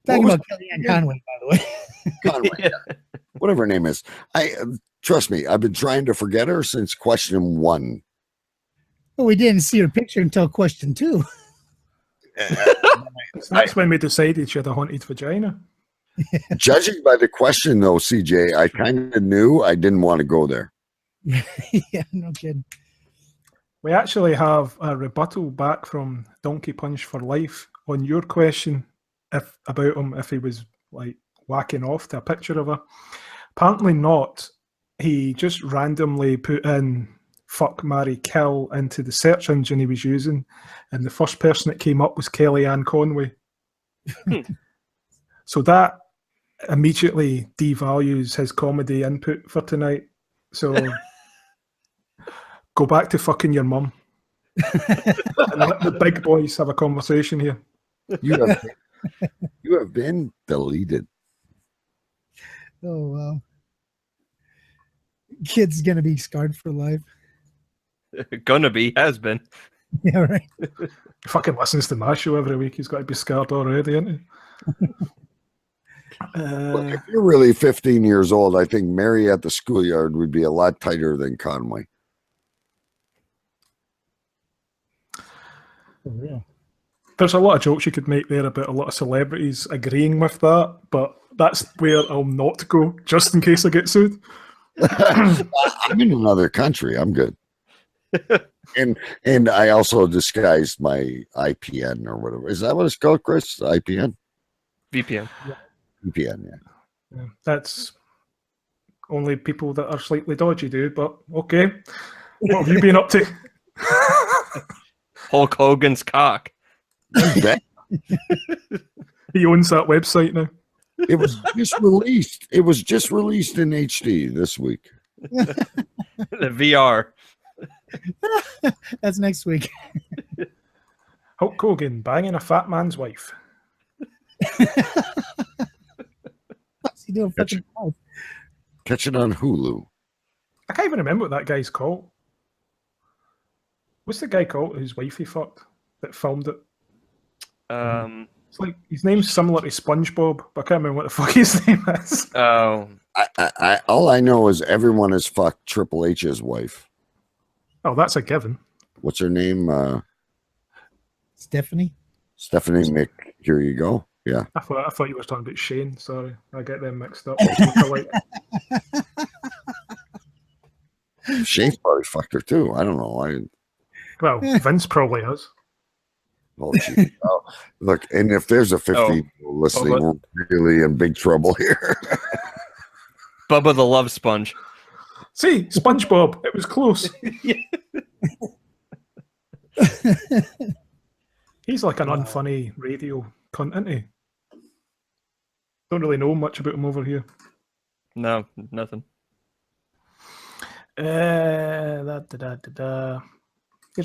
Talking about Kellyanne Conway, by the way. Conway, yeah. Whatever her name is. Trust me, I've been trying to forget her since question 1. Well, we didn't see her picture until question 2. That's when we decided she had a haunted vagina. Judging by the question, though, CJ, I kind of knew I didn't want to go there. Yeah, no kidding. We actually have a rebuttal back from Donkey Punch for Life on your question about him if he was like whacking off to a picture of her. Apparently not. He just randomly put in "fuck, marry, kill" into the search engine he was using, and the first person that came up was Kellyanne Conway. So that immediately devalues his comedy input for tonight. So go back to fucking your mum. And let the big boys have a conversation here. You have been deleted. Oh, wow. Kid's going to be scarred for life. Gonna be, has been. Yeah, right. He fucking listens to my show every week. He's got to be scared already, isn't he? Look, if you're really 15 years old, I think Mary at the Schoolyard would be a lot tighter than Conway. For real. There's a lot of jokes you could make there about a lot of celebrities agreeing with that, but that's where I'll not go, just in case I get sued. I'm in another country. I'm good. And I also disguised my IPN or whatever. Is that what it's called, Chris? IPN? VPN. Yeah. VPN, yeah. That's only people that are slightly dodgy do, but okay. What have you been up to? Hulk Hogan's cock. He owns that website now. It was just released. It was just released in HD this week. The VR. That's next week. Hulk Hogan banging a fat man's wife. What's he doing? Fucking life? Catch it on Hulu. I can't even remember what that guy's called. What's the guy called whose wife he fucked that filmed it? It's like his name's similar to SpongeBob, but I can't remember what the fuck his name is. Oh, All I know is everyone has fucked Triple H's wife. Oh, that's a given. What's her name? Stephanie. Stephanie Mick. Here you go. I thought you were talking about Shane. Sorry, I get them mixed up. Look-alike. Shane's probably fucked her too. I don't know. Well, Vince probably has. Oh, geez. Oh, look, and if there's a 50 listening, we're really in big trouble here. Bubba the Love Sponge. See, SpongeBob. It was close. He's like an unfunny radio cunt, isn't he? Don't really know much about him over here. No, nothing. Here's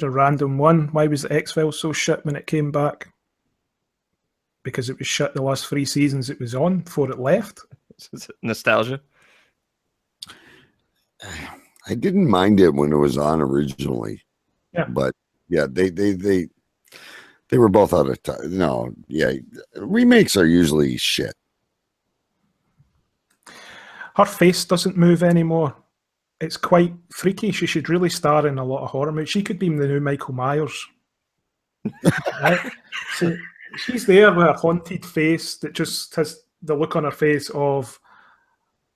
a random one. Why was the X-Files so shit when it came back? Because it was shit the last 3 seasons it was on before it left. Nostalgia. I didn't mind it when it was on originally. Yeah. But yeah, they were both out of time. No, yeah. Remakes are usually shit. Her face doesn't move anymore. It's quite freaky. She should really star in a lot of horror movies. She could be the new Michael Myers. Right? She's there with a haunted face that just has the look on her face of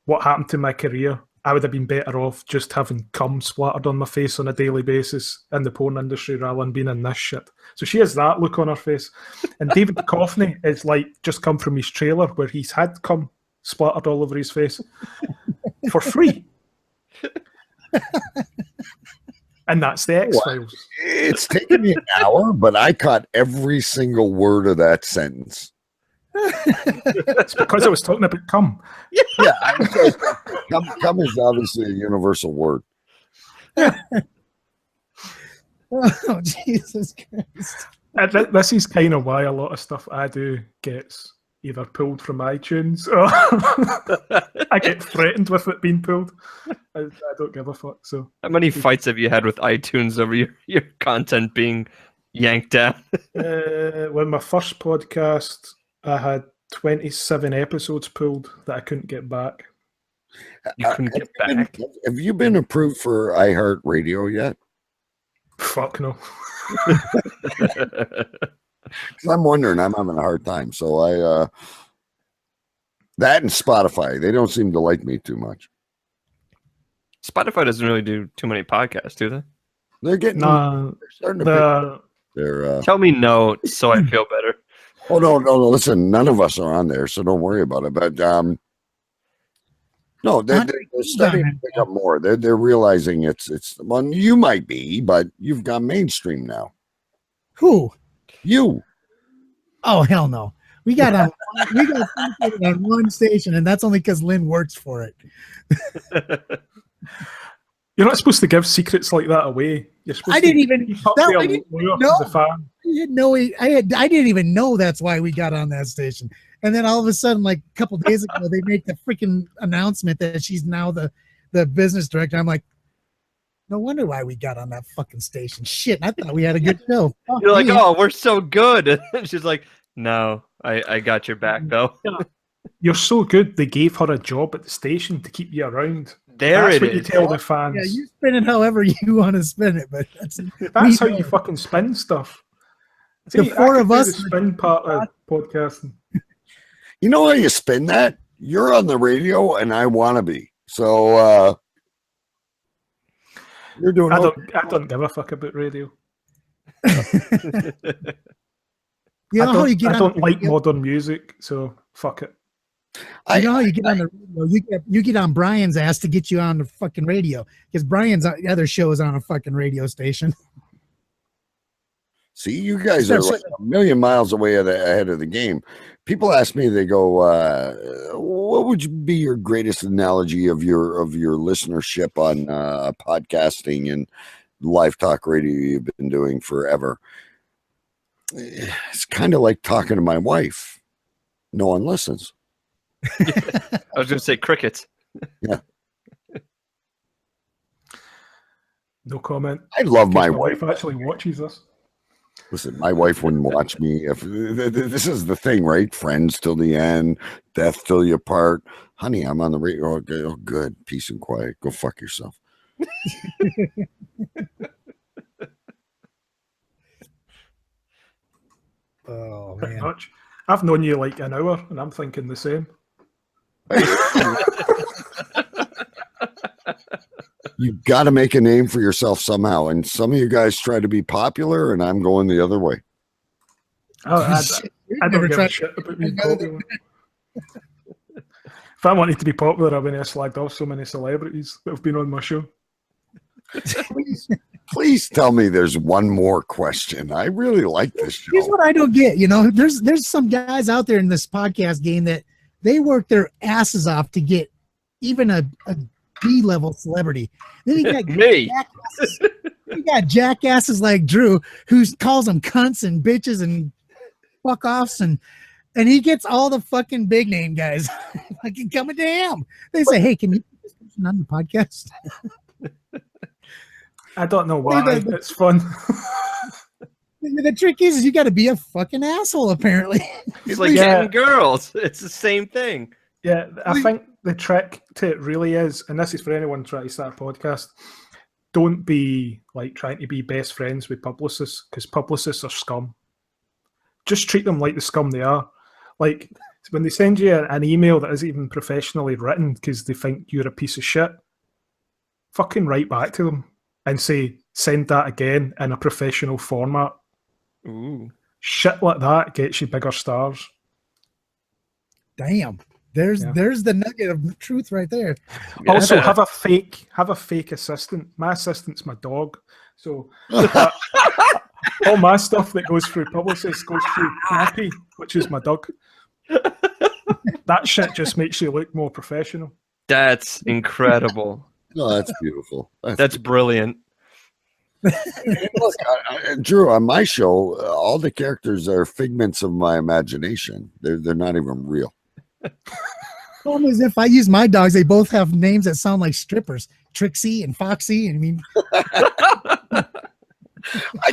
what happened to my career. I would have been better off just having cum splattered on my face on a daily basis in the porn industry rather than being in this shit. So she has that look on her face. And David Duchovny is like just come from his trailer where he's had cum splattered all over his face for free. And that's the X-Files. It's taken me an hour, but I caught every single word of that sentence. It's because I was talking about cum. Yeah, cum is obviously a universal word. Oh, Jesus Christ. This is kind of why a lot of stuff I do gets either pulled from iTunes or I get threatened with it being pulled. I don't give a fuck. So, how many fights have you had with iTunes over your content being yanked down? When my first podcast, I had 27 episodes pulled that I couldn't get back. You couldn't get back? Have you been approved for iHeartRadio yet? Fuck no. I'm wondering. I'm having a hard time. So that and Spotify, they don't seem to like me too much. Spotify doesn't really do too many podcasts, do they? They're getting. They're starting to. They're. Tell me no, so I feel better. Oh no! Listen, none of us are on there, so don't worry about it. But no, they're starting to pick up more. They're realizing it's. Well, you might be, but you've gone mainstream now. Who? You. Oh hell no! We got on one station, and that's only because Lynn works for it. You're not supposed to give secrets like that away. You're supposed I didn't even know. I didn't even know that's why we got on that station. And then all of a sudden, like a couple days ago, they make the freaking announcement that she's now the business director. I'm like, no wonder why we got on that fucking station. Shit, I thought we had a good show. You're like, oh, we're so good. And she's like, no, I got your back though. You're so good. They gave her a job at the station to keep you around. That's what you tell the fans. Yeah, you spin it however you want to spin it, but that's how you fucking spin stuff. See, the four of us, the spin part of podcasting. You know how you spin that? You're on the radio, and I want to be. So you're doing. I don't give a fuck about radio. You know how you get I don't like modern music, so fuck it. You know how you get on the radio? You get on Brian's ass to get you on the fucking radio because Brian's other show is on a fucking radio station. See, you guys are like a million miles away ahead of the game. People ask me, they go, "What would be your greatest analogy of your listenership on podcasting and live talk radio you've been doing forever?" It's kind of like talking to my wife. No one listens. I was going to say crickets. Yeah. No comment. I love my wife. Actually watches us. Listen, my wife wouldn't watch me. If this is the thing, right? Friends till the end, death till you part. Honey, I'm on the radio. Oh, good. Peace and quiet. Go fuck yourself. Oh Pretty man. much. I've known you like an hour, and I'm thinking the same. You've got to make a name for yourself somehow. And some of you guys try to be popular, and I'm going the other way. I don't give a shit about being popular. If I wanted to be popular, I wouldn't have slagged off so many celebrities that have been on my show. Please tell me there's one more question. I really like this show. Here's what I don't get. There's some guys out there in this podcast game that they work their asses off to get even a B-level celebrity. Then you got Me. You got jackasses like Drew who calls them cunts and bitches and fuck offs and he gets all the fucking big name guys fucking coming to him. They say, "Hey, can you put this person on the podcast?" I don't know why. It's fun. The trick is you got to be a fucking asshole. Apparently, It's like getting girls. It's the same thing. Yeah, I think the trick to it really is, and this is for anyone trying to start a podcast, don't be like trying to be best friends with publicists, because publicists are scum. Just treat them like the scum they are. Like, when they send you an email that isn't even professionally written because they think you're a piece of shit, fucking write back to them and say, send that again in a professional format. Ooh. Shit like that gets you bigger stars. damn. There's the nugget of truth right there. Also, have a fake assistant. My assistant's my dog, so all my stuff that goes through publicists goes through Happy, which is my dog. That shit just makes you look more professional. That's incredible. No, that's beautiful. That's brilliant. Look, Drew, on my show, all the characters are figments of my imagination. They're not even real. Problem is, if I use my dogs, they both have names that sound like strippers, Trixie and Foxy. I mean, I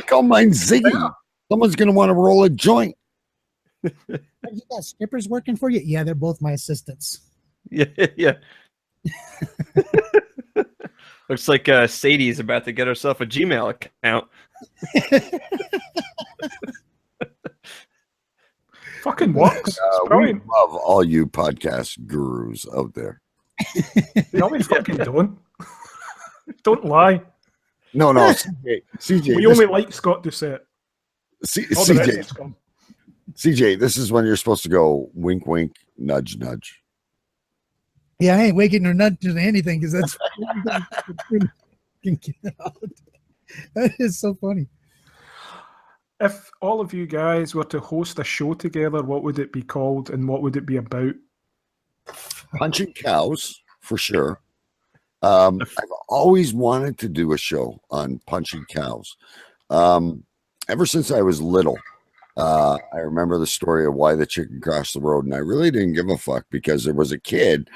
call mine Ziggy. Someone's gonna want to roll a joint. you got strippers working for you? Yeah, they're both my assistants. Yeah. Looks like Sadie's about to get herself a Gmail account. Fucking works. We love all you podcast gurus out there. No, we fucking don't. Don't lie. No, CJ. We only like Scott Doucette. CJ, this is when you're supposed to go wink, wink, nudge, nudge. Yeah, I ain't waking or nudging anything because that's that is so funny. If all of you guys were to host a show together, what would it be called and what would it be about? Punching cows, for sure. I've always wanted to do a show on punching cows. Ever since I was little, I remember the story of Why the Chicken Crossed the Road, and I really didn't give a fuck because there was a kid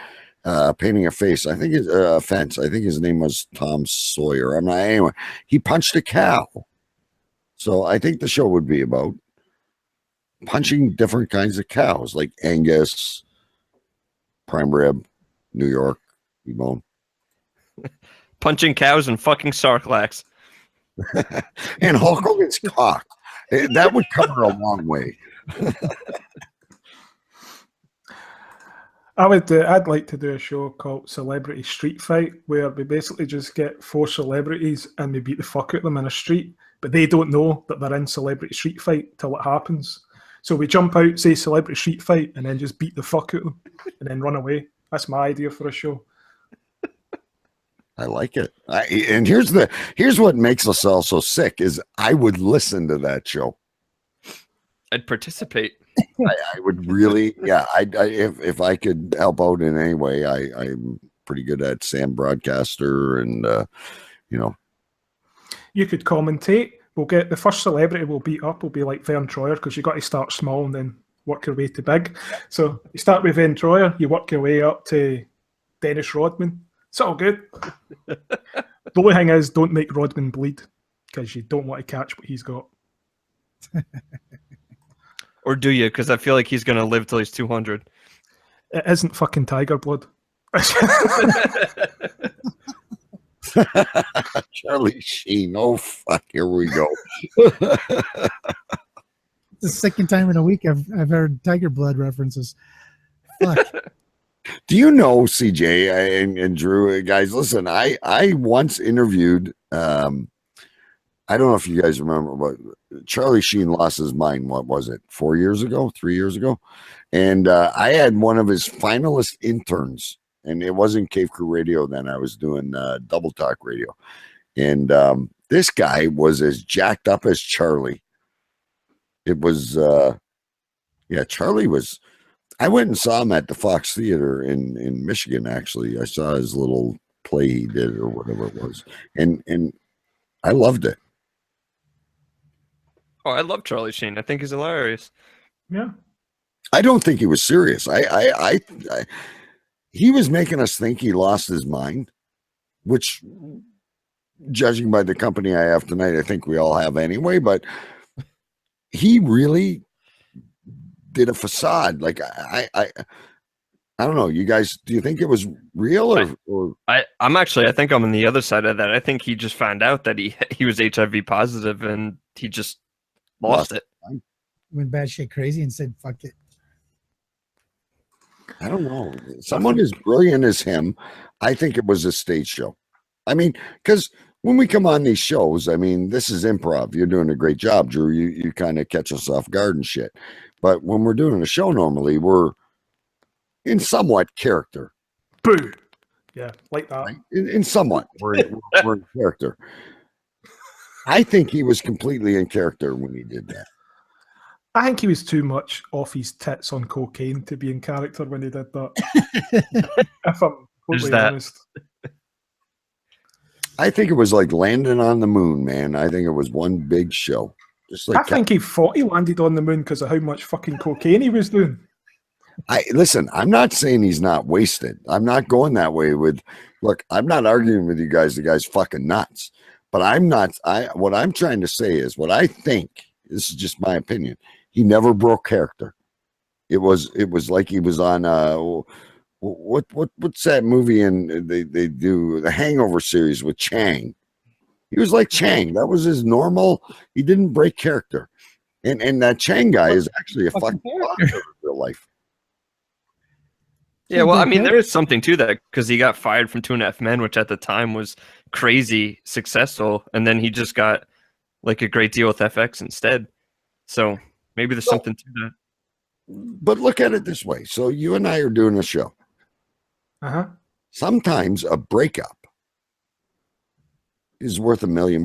painting a face. I think a fence. I think his name was Tom Sawyer. I'm not anyway. He punched a cow. So I think the show would be about punching different kinds of cows, like Angus, prime rib, New York, T-bone. Punching cows and fucking Sarklax. And Hulk Hogan's cock. That would cover a long way. I'd like to do a show called Celebrity Street Fight, where we basically just get 4 celebrities and we beat the fuck out of them in a street, but they don't know that they're in Celebrity Street Fight till it happens. So we jump out, say Celebrity Street Fight, and then just beat the fuck out of them and then run away. That's my idea for a show. I like it. And here's what makes us all so sick is I would listen to that show. I'd participate. I would really, yeah. If I could help out in any way, I'm pretty good at Sam Broadcaster, and You could commentate. We'll get the first celebrity we'll beat up will be like Vern Troyer, because you got to start small and then work your way to big. So you start with Vern Troyer, you work your way up to Dennis Rodman. It's all good. The only thing is, don't make Rodman bleed, because you don't want to catch what he's got. Or do you? Because I feel like he's going to live till he's 200. It isn't fucking tiger blood. Charlie Sheen. Oh, fuck. Here we go. the second time in a week I've heard Tiger Blood references. Fuck. Do you know, CJ and Drew, guys, listen, I once interviewed, I don't know if you guys remember, but Charlie Sheen lost his mind, what was it, 4 years ago, 3 years ago? And I had one of his finalist interns, and it wasn't Cave Crew Radio then. I was doing Double Talk Radio. And this guy was as jacked up as Charlie. It was, Charlie was... I went and saw him at the Fox Theater in Michigan, actually. I saw his little play he did or whatever it was. And I loved it. Oh, I love Charlie Sheen. I think he's hilarious. Yeah. I don't think he was serious. He was making us think he lost his mind, which, judging by the company I have tonight, I think we all have anyway, but he really did a facade. Like I don't know. You guys, do you think it was real or? I think I'm on the other side of that. I think he just found out that he was HIV positive and he just lost it. Went batshit crazy and said, "Fuck it." I don't know. Someone as brilliant as him, I think it was a stage show. I mean, because when we come on these shows, I mean, this is improv. You're doing a great job, Drew. You kind of catch us off guard and shit. But when we're doing a show normally, we're in somewhat character. Boo. Yeah, like that. Right? In somewhat, we're in character. I think he was completely in character when he did that. I think he was too much off his tits on cocaine to be in character when he did that. If I'm totally honest. I think it was like landing on the moon, man. I think it was one big show. Just like I think he thought he landed on the moon because of how much fucking cocaine he was doing. Listen, I'm not saying he's not wasted. I'm not going that way with, look, I'm not arguing with you guys. The guy's fucking nuts. But what I'm trying to say is what I think, this is just my opinion. He never broke character. It was like he was on what's that movie and they do the Hangover series with Chang. He was like Chang. That was his normal. He didn't break character. And that Chang guy is actually a fucking in real life. Yeah, well, I mean, there is something to that because he got fired from 2.5 Men, which at the time was crazy successful, and then he just got like a great deal with FX instead. So maybe there's something to that. But look at it this way. So you and I are doing a show. Uh-huh. Sometimes a breakup is worth $1 million.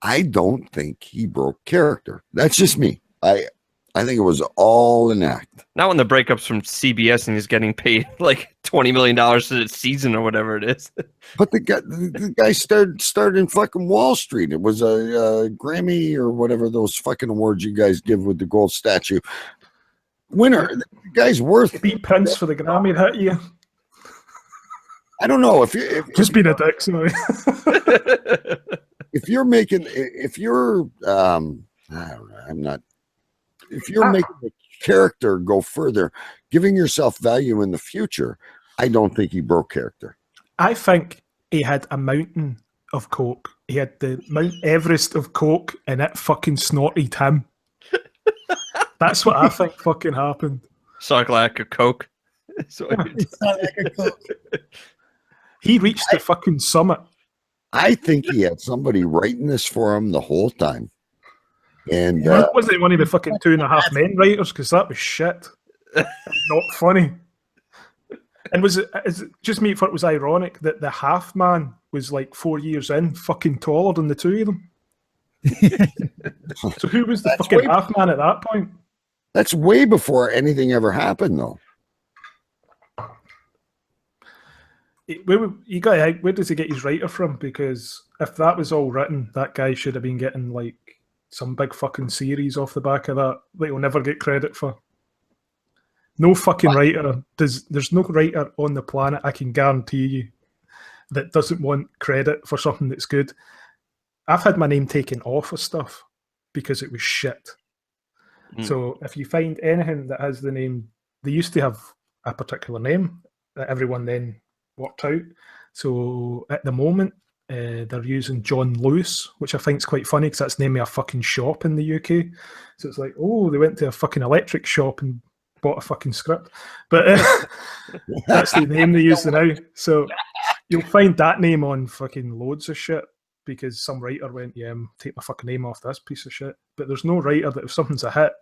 I don't think he broke character. That's just me. I think it was all an act. Not when the breakup's from CBS and he's getting paid like $20 million to the season or whatever it is. But the guy started in fucking Wall Street. It was a Grammy or whatever those fucking awards you guys give with the gold statue. Winner. The guy's worth. Beat Prince for the Grammy that year. I don't know if just being a dick. Sorry. If you're I don't know. I'm not. If you're making the character go further, giving yourself value in the future, I don't think he broke character. I think he had a mountain of coke. He had the Mount Everest of coke, and it fucking snorted him. That's what I think fucking happened. Suck like a coke. He reached the fucking summit. I think he had somebody writing this for him the whole time. And wasn't it one of the fucking 2.5 Men writers? Because that was shit. Not funny. And is it just me thought it was ironic that the half man was like 4 years in, fucking taller than the two of them. So who was the fucking half man at that point? That's way before anything ever happened, though. Where does he get his writer from? Because if that was all written, that guy should have been getting like some big fucking series off the back of that he'll never get credit for. No fucking writer there's no writer on the planet, I can guarantee you, that doesn't want credit for something that's good. I've had my name taken off of stuff because it was shit. So if you find anything that has the name, they used to have a particular name that everyone then worked out. So at the moment, they're using John Lewis, which I think is quite funny because that's the name of a fucking shop in the UK. So it's like, oh, they went to a fucking electric shop and bought a fucking script. But that's the name they use now. So you'll find that name on fucking loads of shit because some writer went, yeah, take my fucking name off this piece of shit. But there's no writer that if something's a hit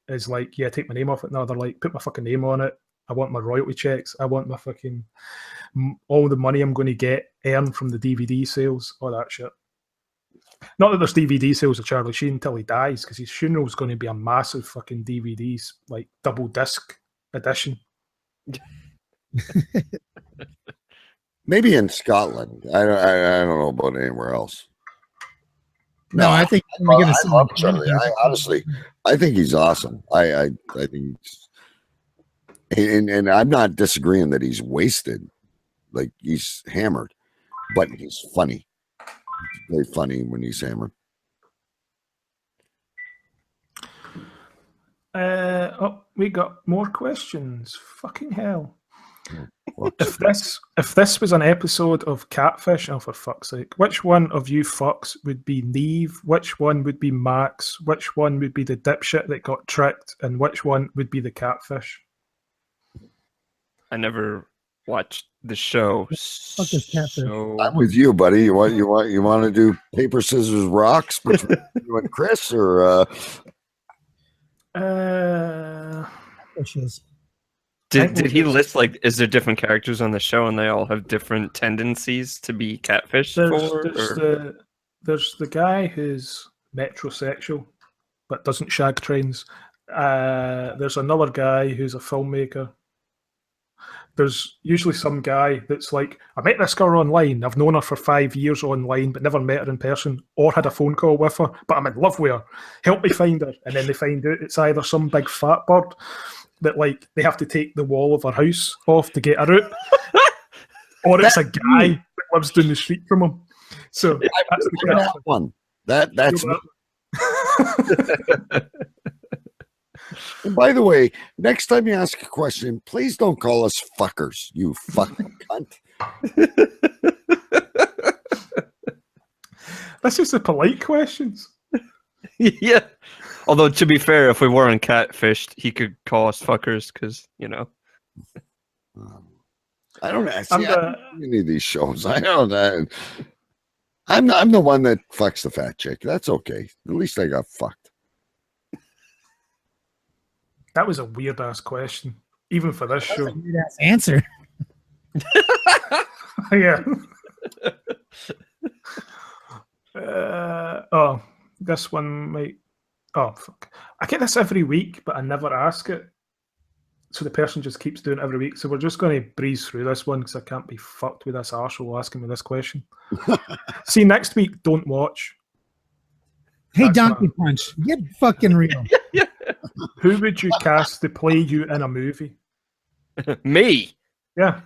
is like, yeah, take my name off it. No, they're like, put my fucking name on it. I want my royalty checks. I want my fucking all the money I'm going to get earned from the DVD sales, all that shit. Not that there's DVD sales of Charlie Sheen until he dies, because his funeral's going to be a massive fucking DVDs, like double disc edition. Maybe in Scotland. I don't know about anywhere else. No, I think I love Charlie. Honestly, I think he's awesome. I think he's, and I'm not disagreeing that he's wasted, like he's hammered, but he's funny. He's very funny when he's hammered. We got more questions. Fucking hell. If this was an episode of Catfish, oh for fuck's sake, which one of you fucks would be Neve? Which one would be Max? Which one would be the dipshit that got tricked? And which one would be the catfish? I never watched the show. Fuck is catfish? I'm with you, buddy. You want to do paper, scissors, rocks between you and Chris, or Fishes. Did he list, like, is there different characters on the show and they all have different tendencies to be catfish? There's the guy who's metrosexual but doesn't shag trains. There's another guy who's a filmmaker. There's usually some guy that's like, I met this girl online, I've known her for 5 years online but never met her in person or had a phone call with her, but I'm in love with her. Help me find her. And then they find out it's either some big fat bird that, like, they have to take the wall of her house off to get her out, or it's a guy that lives down the street from him. So that's the that one. That's. And by the way, next time you ask a question, please don't call us fuckers, you fucking cunt. That's just the polite questions. Yeah. Although, to be fair, if we weren't catfished, he could call us fuckers because, you know. I don't ask any of these shows. I know that. I'm the one that fucks the fat chick. That's okay. At least I got fucked. That was a weird ass question, even for this show. Weird ass answer. Yeah. This one might. Oh, fuck. I get this every week, but I never ask it. So the person just keeps doing it every week. So we're just going to breeze through this one because I can't be fucked with this arsehole asking me this question. See, next week, don't watch. Hey, that's Donkey Punch, get fucking real. Who would you cast to play you in a movie? Me? Yeah.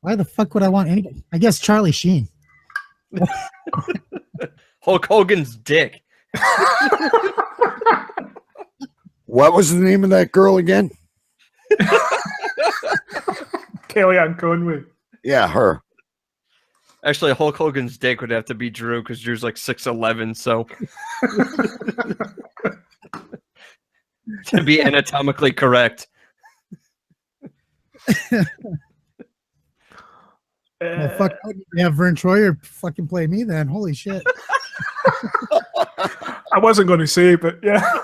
Why the fuck would I want anybody? I guess Charlie Sheen. Hulk Hogan's dick. What was the name of that girl again? Kellyanne Conway. Yeah, her. Actually, Hulk Hogan's dick would have to be Drew because Drew's like 6'11", so to be anatomically correct. Well, fuck, yeah, Vern Troyer fucking play me then. Holy shit. I wasn't going to say, but yeah.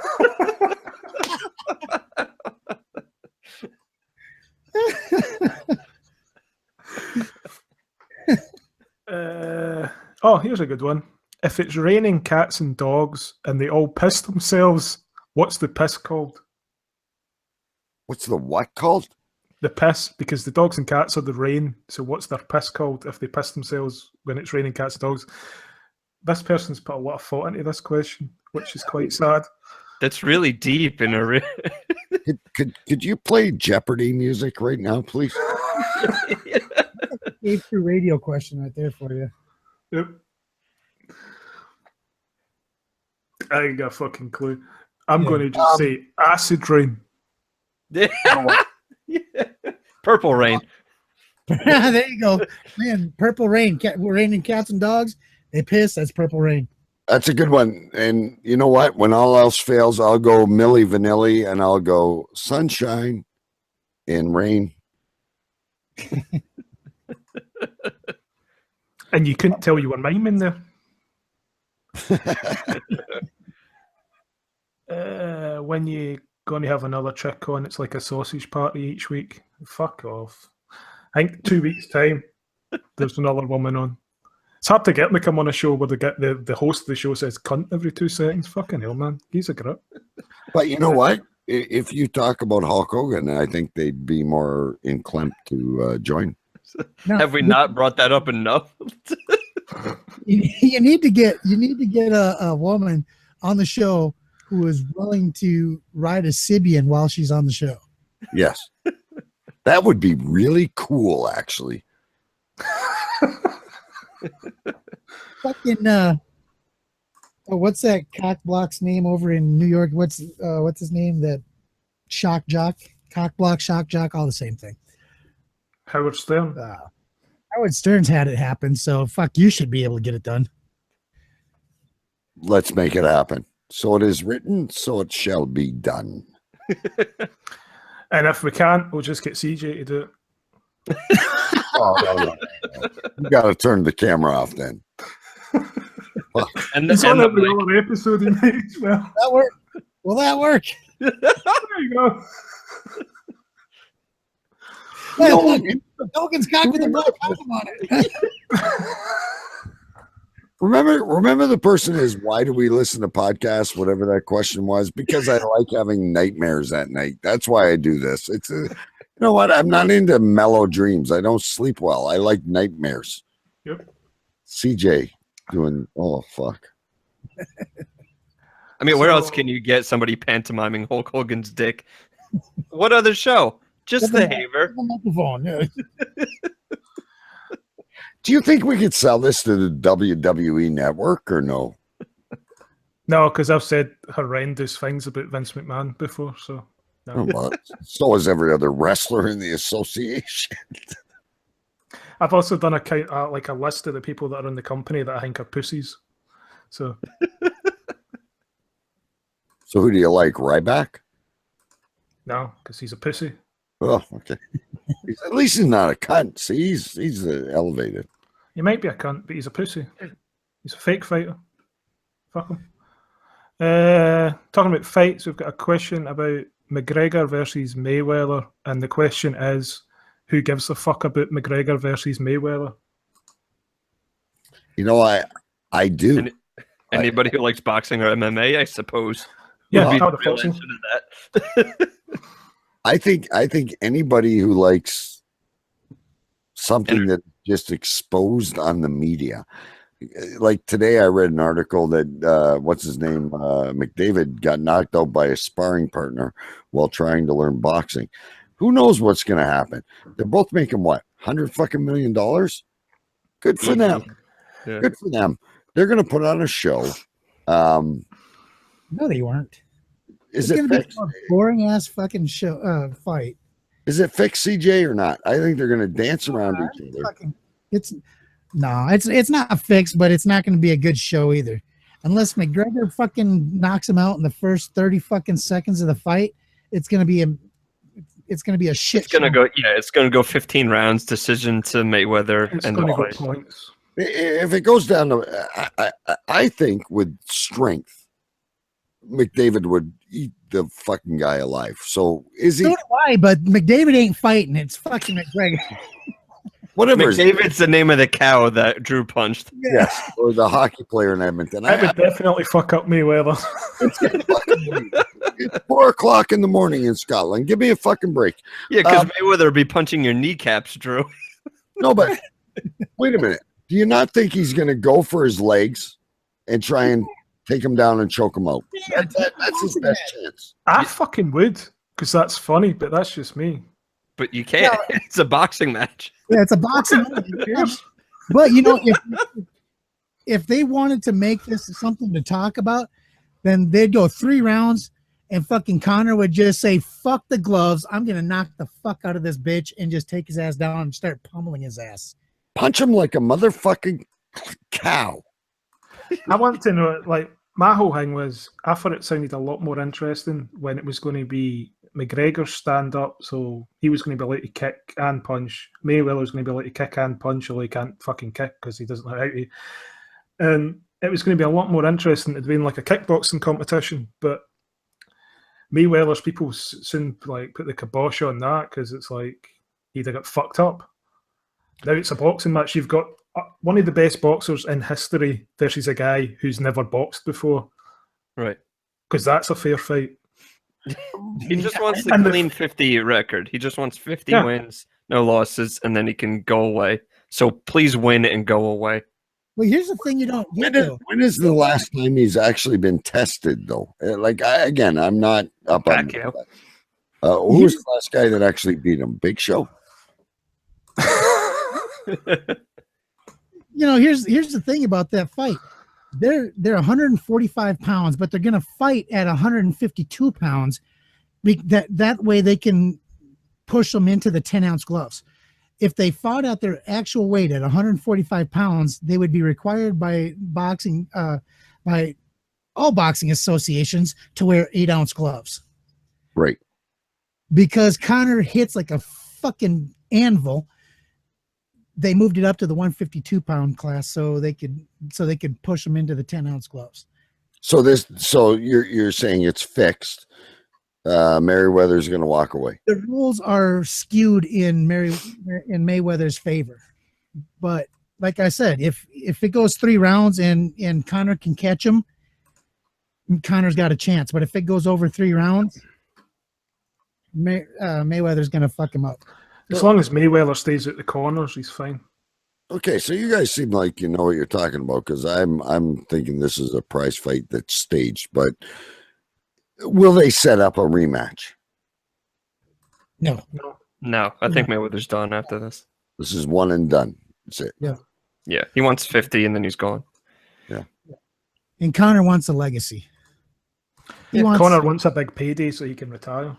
Here's a good one. If it's raining cats and dogs and they all piss themselves, what's the piss called? What's the what called? The piss, because the dogs and cats are the rain. So what's their piss called if they piss themselves when it's raining cats and dogs? This person's put a lot of thought into this question, which is quite sad. That's really deep in a. Could you play Jeopardy music right now, please? Gave through radio question right there for you. Yep. I ain't got a fucking clue. I'm going to just say acid rain. Yeah. Purple rain. There you go. Man, purple rain. Raining cats and dogs. They piss. That's purple rain. That's a good one. And you know what? When all else fails, I'll go Milli Vanilli and I'll go sunshine and rain. And you couldn't tell you were miming there. When you going to have another trick on, it's like a sausage party each week. Fuck off. I think 2 weeks' time, there's another woman on. It's hard to get me come on a show where the host of the show says cunt every 2 seconds. Fucking hell, man. He's a grip. But you know what? If you talk about Hulk Hogan, I think they'd be more inclined to join. No, have we not brought that up enough? you need to get a woman on the show who is willing to ride a Sibian while she's on the show. Yes. That would be really cool, actually. Fucking what's that cock block's name over in New York? What's his name? That shock jock, cock block, shock jock, all the same thing. Howard Stern. Howard Stern's had it happen, so fuck, you should be able to get it done. Let's make it happen. So it is written, so it shall be done. And if we can't, we'll just get CJ to do it. No. You got to turn the camera off then. And it's on every other episode in as well. That work? Will that work? There you go. Hogan's cock with a black condom on it. Remember the person is, why do we listen to podcasts? Whatever that question was, because I like having nightmares at night. That's why I do this. You know what? I'm not into mellow dreams. I don't sleep well. I like nightmares. Yep. CJ doing, oh, fuck. I mean, where else can you get somebody pantomiming Hulk Hogan's dick? What other show? Just the Haver. Do you think we could sell this to the WWE network or no? No, because I've said horrendous things about Vince McMahon before, so no. Oh, well, so is every other wrestler in the association. I've also done a list of the people that are in the company that I think are pussies. So who do you like, Ryback? No, because he's a pussy. Oh, okay. At least he's not a cunt. See, he's elevated. He might be a cunt, but he's a pussy. He's a fake fighter. Fuck him. Talking about fights, we've got a question about McGregor versus Mayweather, and the question is, who gives a fuck about McGregor versus Mayweather? You know, I do. Anybody who likes boxing or MMA, I suppose. Yeah, would be the real answer to that. I think anybody who likes something that just exposed on the media. Like today I read an article that what's his name? McDavid got knocked out by a sparring partner while trying to learn boxing. Who knows what's gonna happen? They're both making what, $100 million? Good for them. Yeah. Good for them. They're gonna put on a show. No, they weren't. Is it fixed? A boring ass fucking show fight. Is it fixed, CJ, or not? I think they're going to dance around each other. It's not fixed, but it's not going to be a good show either, unless McGregor fucking knocks him out in the first 30 fucking seconds of the fight. It's going to be a shit. It's going to go. Yeah, it's going to go 15 rounds, decision to Mayweather, it's and the fight. Points. If it goes down to, I think with strength, McDavid would eat the fucking guy alive. So is he? So do I, but McDavid ain't fighting. It's fucking McGregor. Whatever. McDavid's the name of the cow that Drew punched. Yes, or the hockey player in Edmonton. I would definitely fuck up Mayweather. It's 4:00 in the morning in Scotland. Give me a fucking break. Yeah, because Mayweather would be punching your kneecaps, Drew. No, but wait a minute. Do you not think he's going to go for his legs and try and take him down and choke him out? Yeah, that's his best chance. I fucking would, because that's funny, but that's just me. But you can't. Yeah. It's a boxing match. Yeah, it's a boxing match. But you know, if they wanted to make this something to talk about, then they'd go 3 rounds and fucking Connor would just say, fuck the gloves, I'm gonna knock the fuck out of this bitch, and just take his ass down and start pummeling his ass. Punch him like a motherfucking cow. I want to know, like, my whole thing was, I thought it sounded a lot more interesting when it was going to be McGregor's stand-up, so he was going to be able to kick and punch. Mayweather was going to be able to kick and punch, although he can't fucking kick because he doesn't know how to. And it was going to be a lot more interesting to be in like a kickboxing competition, but Mayweather's people soon like put the kibosh on that because it's like he'd have got fucked up. Now it's a boxing match. You've got one of the best boxers in history versus a guy who's never boxed before. Right. Because that's a fair fight. He just wants the clean 50 record. He just wants 50 wins, no losses, and then he can go away. So please win and go away. Well, here's the thing you don't get to. When is the last time he's actually been tested, though? Like, I'm not up on that. Who was the last guy that actually beat him? Big Show? Here's the thing about that fight. They're 145 pounds, but they're going to fight at 152 pounds. That way they can push them into the 10-ounce gloves. If they fought at their actual weight at 145 pounds, they would be required by all boxing associations to wear 8-ounce gloves. Right. Because Connor hits like a fucking anvil. They moved it up to the 152-pound class so they could push them into the 10-ounce gloves. So you're saying it's fixed. Mayweather's going to walk away. The rules are skewed in Mayweather's favor, but like I said, if it goes 3 rounds and Connor can catch him, Connor's got a chance. But if it goes over 3 rounds, Mayweather's going to fuck him up. As long as Mayweather stays at the corners, he's fine. Okay, so you guys seem like you know what you're talking about because I'm thinking this is a prize fight that's staged, but will they set up a rematch? No. I think Mayweather's done after this. This is one and done. That's it. Yeah. He wants 50 and then he's gone. Yeah. And Connor wants a legacy. Connor wants a big payday so he can retire.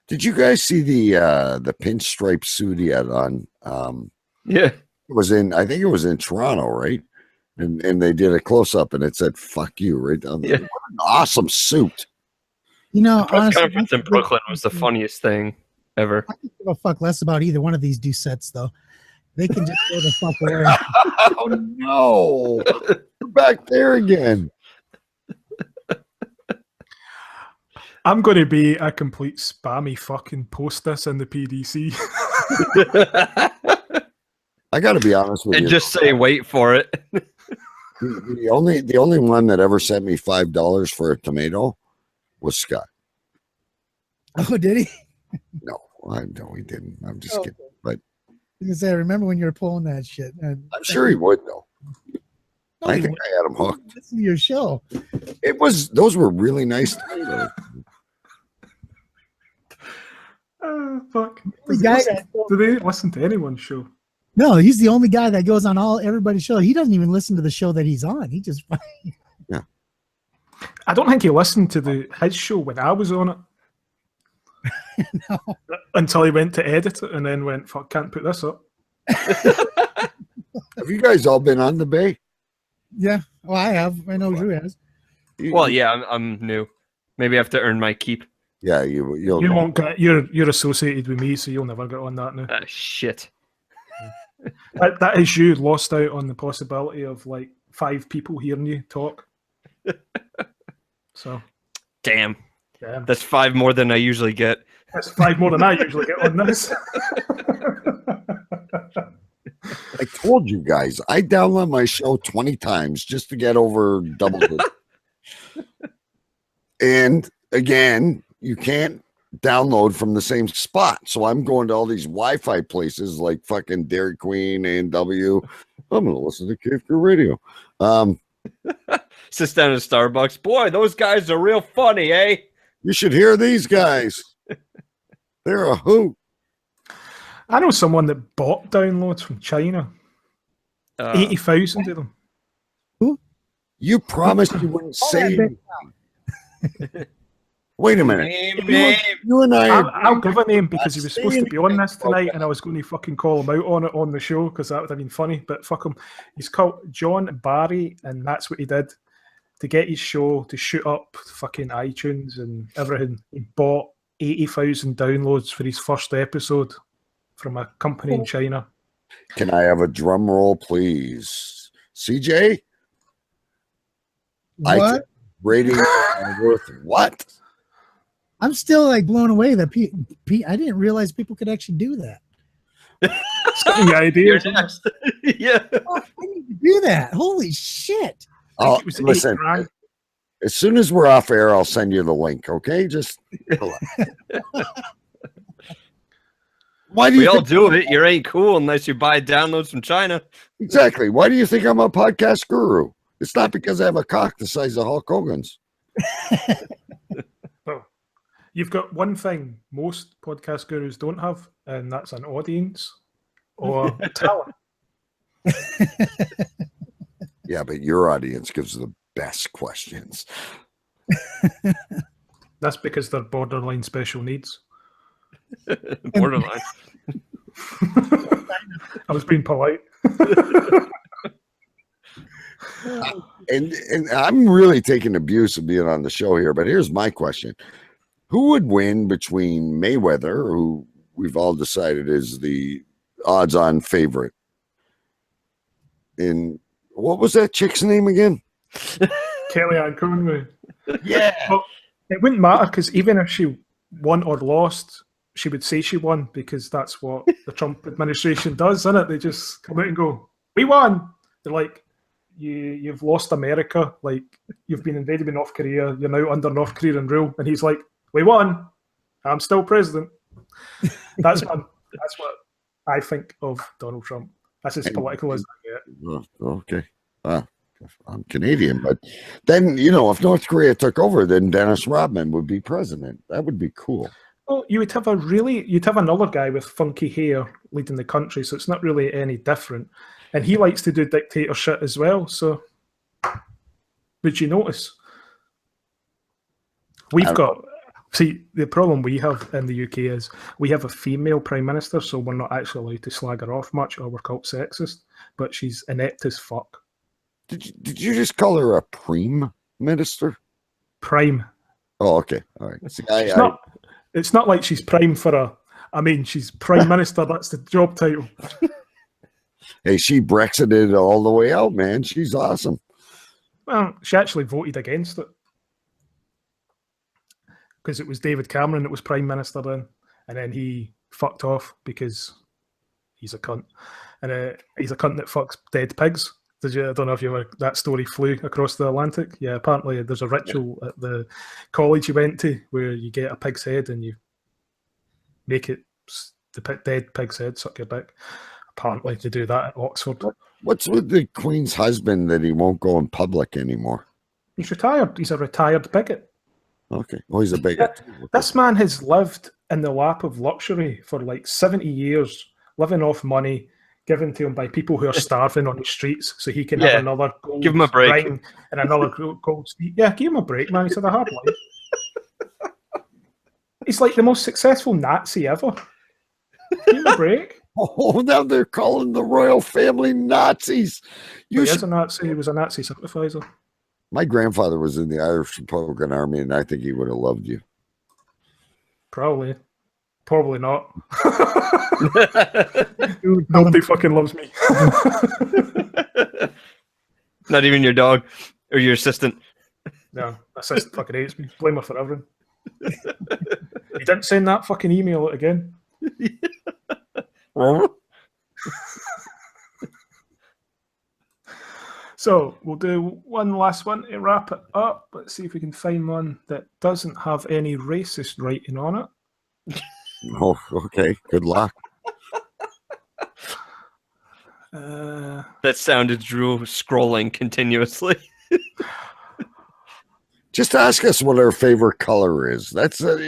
Did you guys see the pinstripe suit he had on? Yeah. I think it was in Toronto, right? And they did a close up and it said "fuck you" right down there. Yeah. What an awesome suit. The press conference in Brooklyn was the funniest thing ever. I don't give a fuck less about either one of these Doucettes, though. They can just go the fuck away. Oh no! We're back there again. I'm going to be a complete spammy fucking post this in the PDC. I got to be honest with you. And just say, wait for it. The only one that ever sent me $5 for a tomato was Scott. Oh, did he? No, he didn't. I'm just kidding. But I remember when you were pulling that shit. I'm sure he would, though. No, I think I had him hooked. Listen to your show. Those were really nice tomatoes. Fuck. Do they listen to anyone's show? No, he's the only guy that goes on everybody's show. He doesn't even listen to the show that he's on. He just yeah. I don't think he listened to his show when I was on it. No. Until he went to edit it and then went, fuck, can't put this up. Have you guys all been on the Bay? Yeah. Well, I have. I know Drew has. Well, yeah, I'm new. Maybe I have to earn my keep. Yeah, you won't get. You're associated with me, so you'll never get on that now. Shit. That is you lost out on the possibility of like 5 people hearing you talk. So, damn. That's 5 more than I usually get. That's 5 more than I usually get on this. I told you guys, I download my show 20 times just to get over double digits. And again, you can't download from the same spot. So I'm going to all these Wi-Fi places like fucking Dairy Queen, A&W. I'm going to listen to Cave Crew Radio. Sits down at Starbucks. Boy, those guys are real funny, eh? You should hear these guys. They're a hoot. I know someone that bought downloads from China. 80,000 of them. Who? You promised you wouldn't say. Wait a minute. Name. You and I are I'll give a name because he was Say supposed to be on this anything about tonight, and I was going to fucking call him out on it on the show because that would have been funny. But fuck him. He's called John Barry, and that's what he did to get his show to shoot up fucking iTunes and everything. He bought 80,000 downloads for his first episode from a company in China. Can I have a drum roll, please? CJ? What? Ratings are worth what? I'm still like blown away that I didn't realize people could actually do that. The idea. You're next. Yeah. Oh, I need to do that. Holy shit. Oh, It was listen, $8,000. as soon as we're off air, I'll send you the link, okay? Just why do you We all think, do it. You ain't cool unless you buy downloads from China. exactly? Why do you think I'm a podcast guru? It's not because I have a cock the size of Hulk Hogan's. Well, you've got one thing most podcast gurus don't have, and that's an audience or talent. Yeah, but your audience gives the best questions. That's because they're borderline special needs. Borderline. I was being polite. And I'm really taking abuse of being on the show here, but here's my question. Who would win between Mayweather, who we've all decided is the odds-on favorite, in what was that chick's name again? Kellyanne Conway. Yeah. Well, it wouldn't matter because even if she won or lost, she would say she won because that's what the Trump administration does, isn't it? They just come out and go, "We won." They're like, "You've lost America. Like you've been invaded by North Korea. You're now under North Korean rule." And he's like, "We won. I'm still president." That's what I think of Donald Trump. That's as political as I get. Okay. I'm Canadian, but then, if North Korea took over, then Dennis Rodman would be president. That would be cool. Well, you'd have another guy with funky hair leading the country, so it's not really any different. And he likes to do dictatorship as well, so would you notice? The problem we have in the UK is we have a female prime minister, so we're not actually allowed to slag her off much, or we're called sexist, but she's inept as fuck. Did you just call her a prime minister? Prime. Oh, okay. All right. See, it's not like she's prime she's prime minister, that's the job title. Hey, she Brexited all the way out, man. She's awesome. Well, she actually voted against it. Because it was David Cameron that was Prime Minister then, and then he fucked off because he's a cunt. And he's a cunt that fucks dead pigs. I don't know if that story flew across the Atlantic. Yeah, apparently there's a ritual at the college you went to where you get a pig's head and you make it the dead pig's head suck your dick. Apparently they do that at Oxford. What's with the Queen's husband that he won't go in public anymore? He's retired. He's a retired bigot. Okay. Oh, he's a bigot. This man has lived in the lap of luxury for like 70 years, living off money given to him by people who are starving on the streets so he can have another gold give him a break ring and another gold seat. Yeah, give him a break, man. He's had a hard life. He's like the most successful Nazi ever. Give him a break. Oh, now they're calling the royal family Nazis. He is a Nazi. He was a Nazi sympathizer. My grandfather was in the Irish Republican Army, and I think he would have loved you. Probably not. Nobody fucking loves me. Not even your dog or your assistant. No, assistant fucking hates me. Blame her for everything. He didn't send that fucking email out again. So we'll do one last one to wrap it up. Let's see if we can find one that doesn't have any racist writing on it. Oh, okay. Good luck. That sounded Drew scrolling continuously. Just ask us what our favorite color is. That's As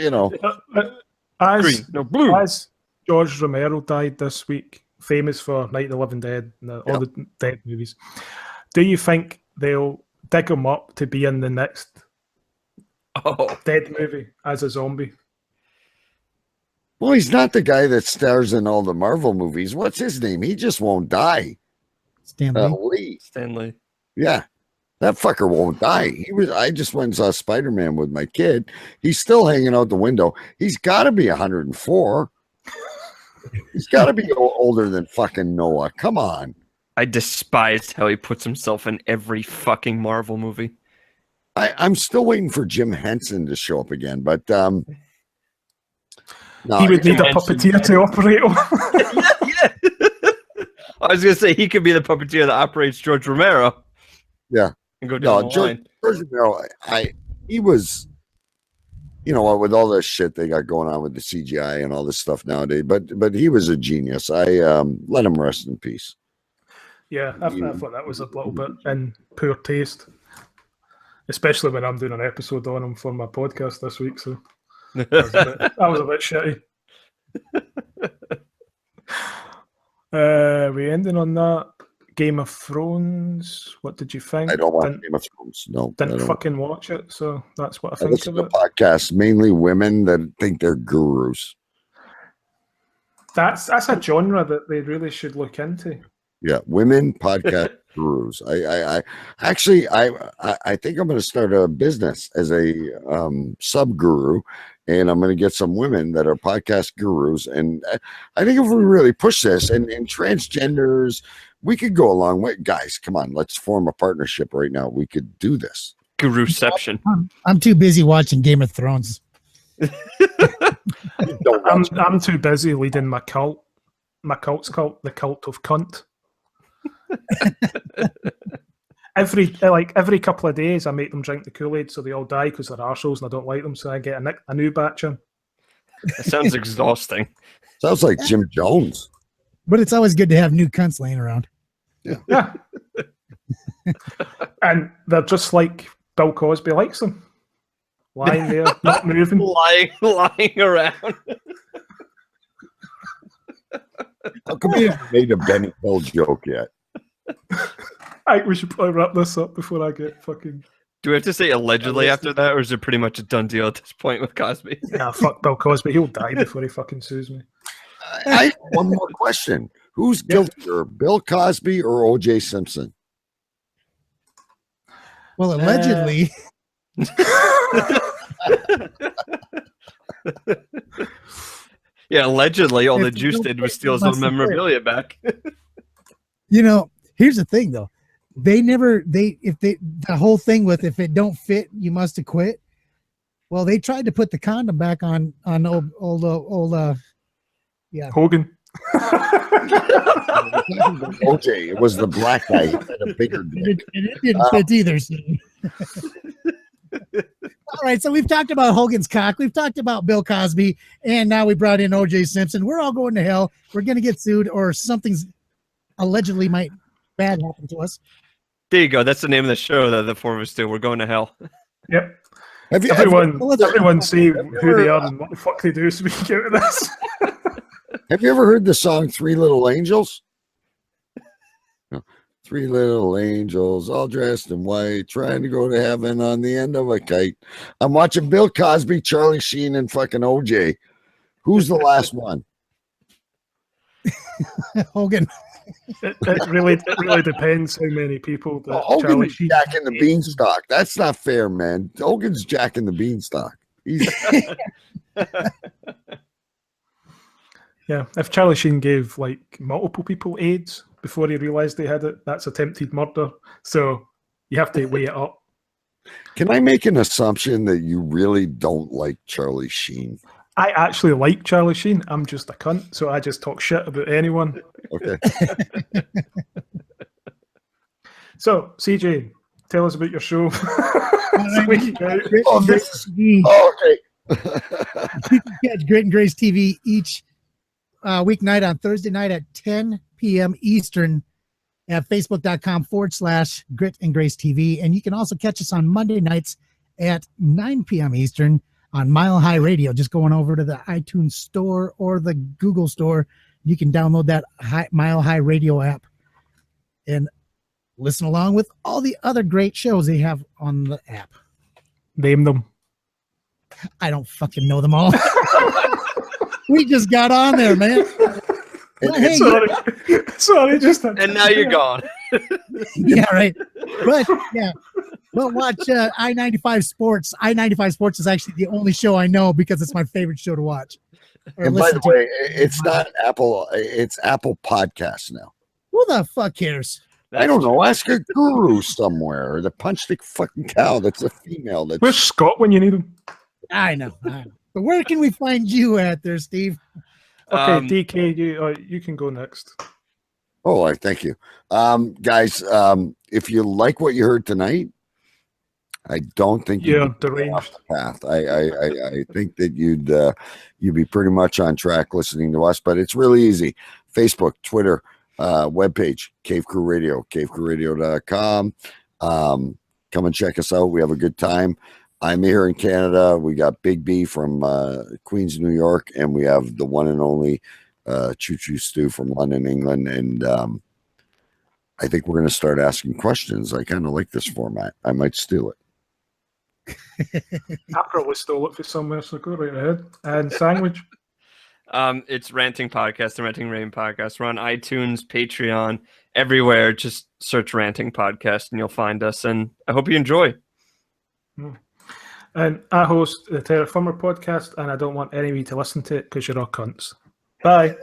Green, blue. As George Romero died this week, famous for Night of the Living Dead and all the Dead movies. Do you think they'll dig him up to be in the next Oh, Dead movie as a zombie. Well, he's not the guy that stars in all the Marvel movies. What's his name? He just won't die. Stanley. Lee. Stanley. Yeah. That fucker won't die. I just went and saw Spider-Man with my kid. He's still hanging out the window. He's got to be 104. He's got to be older than fucking Noah. Come on. I despise how he puts himself in every fucking Marvel movie. I'm still waiting for Jim Henson to show up again, but no, he would need a puppeteer to operate on. Yeah. I was going to say he could be the puppeteer that operates George Romero. Yeah. And go down the line. George Romero, he was, you know what, with all this shit they got going on with the CGI and all this stuff nowadays, but he was a genius. I let him rest in peace. Yeah, I thought that was a little bit in poor taste, especially when I'm doing an episode on him for my podcast this week. So that was a bit shitty. We ending on that. Game of Thrones. What did you think? I don't watch Game of Thrones. No, didn't fucking watch it. So that's what I think listen of it. to podcasts, mainly women that think they're gurus. That's a genre that they really should look into. Yeah, women podcast gurus. I actually think I'm going to start a business as a sub guru, and I'm going to get some women that are podcast gurus. And I think if we really push this and transgenders, we could go along with guys. Come on, let's form a partnership right now. We could do this. Guruception. I'm too busy watching Game of Thrones. I'm too busy leading my cult. My cult's called the Cult of Cunt. Every couple of days, I make them drink the Kool-Aid so they all die because they're arseholes and I don't like them. So I get a new batch in. That sounds exhausting. Sounds like Jim Jones. But it's always good to have new cunts laying around. Yeah. And they're just like Bill Cosby likes them. Lying there, not moving. lying around. How come we haven't made a Benny Hill joke yet? I think we should probably wrap this up before I get fucking... Do we have to say allegedly after that, or is it pretty much a done deal at this point with Cosby? Yeah, fuck Bill Cosby. He'll die before he fucking sues me. I have one more question. Who's guiltier, Bill Cosby or O.J. Simpson? Well, allegedly. Yeah, allegedly, all the juice did was steal his own memorabilia back. You know, here's the thing, though. The whole thing with if it don't fit, you must have quit. Well, they tried to put the condom back on old Hogan. OJ, it was the black guy. He had a bigger dick. It didn't fit either. So. All right, so we've talked about Hogan's cock, we've talked about Bill Cosby, and now we brought in O.J. Simpson. We're all going to hell. We're going to get sued, or something's allegedly might bad happen to us. There you go. That's the name of the show that the four of us do. We're going to hell. Yep. Everyone say who they are and what the fuck they do so we can get out of this. Have you ever heard the song Three Little Angels? No. Three little angels all dressed in white trying to go to heaven on the end of a kite. I'm watching Bill Cosby, Charlie Sheen, and fucking OJ. Who's the last one? Hogan. It really depends how many people that Hogan's Jack in the Beanstalk. That's not fair, man. Hogan's Jack in the Beanstalk. Yeah, if Charlie Sheen gave like multiple people AIDS before he realized they had it, that's attempted murder. So you have to weigh it up. Can I make an assumption that you really don't like Charlie Sheen? I actually like Charlie Sheen. I'm just a cunt, so I just talk shit about anyone. Okay. So, CJ, tell us about your show. Okay. You can catch Grit and Grace TV each weeknight on Thursday night at 10 p.m. Eastern at facebook.com/Grit and Grace TV. And you can also catch us on Monday nights at 9 p.m. Eastern on Mile High Radio. Just going over to the iTunes store or the Google store, you can download that Mile High Radio app and listen along with all the other great shows they have on the app. Name them. I don't fucking know them all. We just got on there, man. But, hey, Sorry, just And now you're gone. yeah, right. But yeah, but watch I-95 Sports. I-95 Sports is actually the only show I know because it's my favorite show to watch. And by the way, it's not Apple. It's Apple Podcasts now. Who the fuck cares? I don't know. Ask a guru somewhere, or the punch the fucking cow. That's a female. Where's Scott when you need him? I know. But where can we find you at there, Steve? Okay, DK, you can go next. Oh, I thank you, guys. If you like what you heard tonight, I don't think you'd be off the path. I think that you'd be pretty much on track listening to us. But it's really easy: Facebook, Twitter, webpage, Cave Crew Radio, cavecrewradio.com. Come and check us out. We have a good time. I'm here in Canada. We got Big B from Queens, New York, and we have the one and only Choo Choo Stu from London, England. And I think we're going to start asking questions. I kind of like this format. I might steal it. I probably stole it for somewhere, so go right ahead. And Sandwich? It's Ranting Podcast, the Ranting Raving Podcast. We're on iTunes, Patreon, everywhere. Just search Ranting Podcast and you'll find us. And I hope you enjoy. And I host the Terra Firmer podcast, and I don't want any of you to listen to it because you're all cunts. Bye.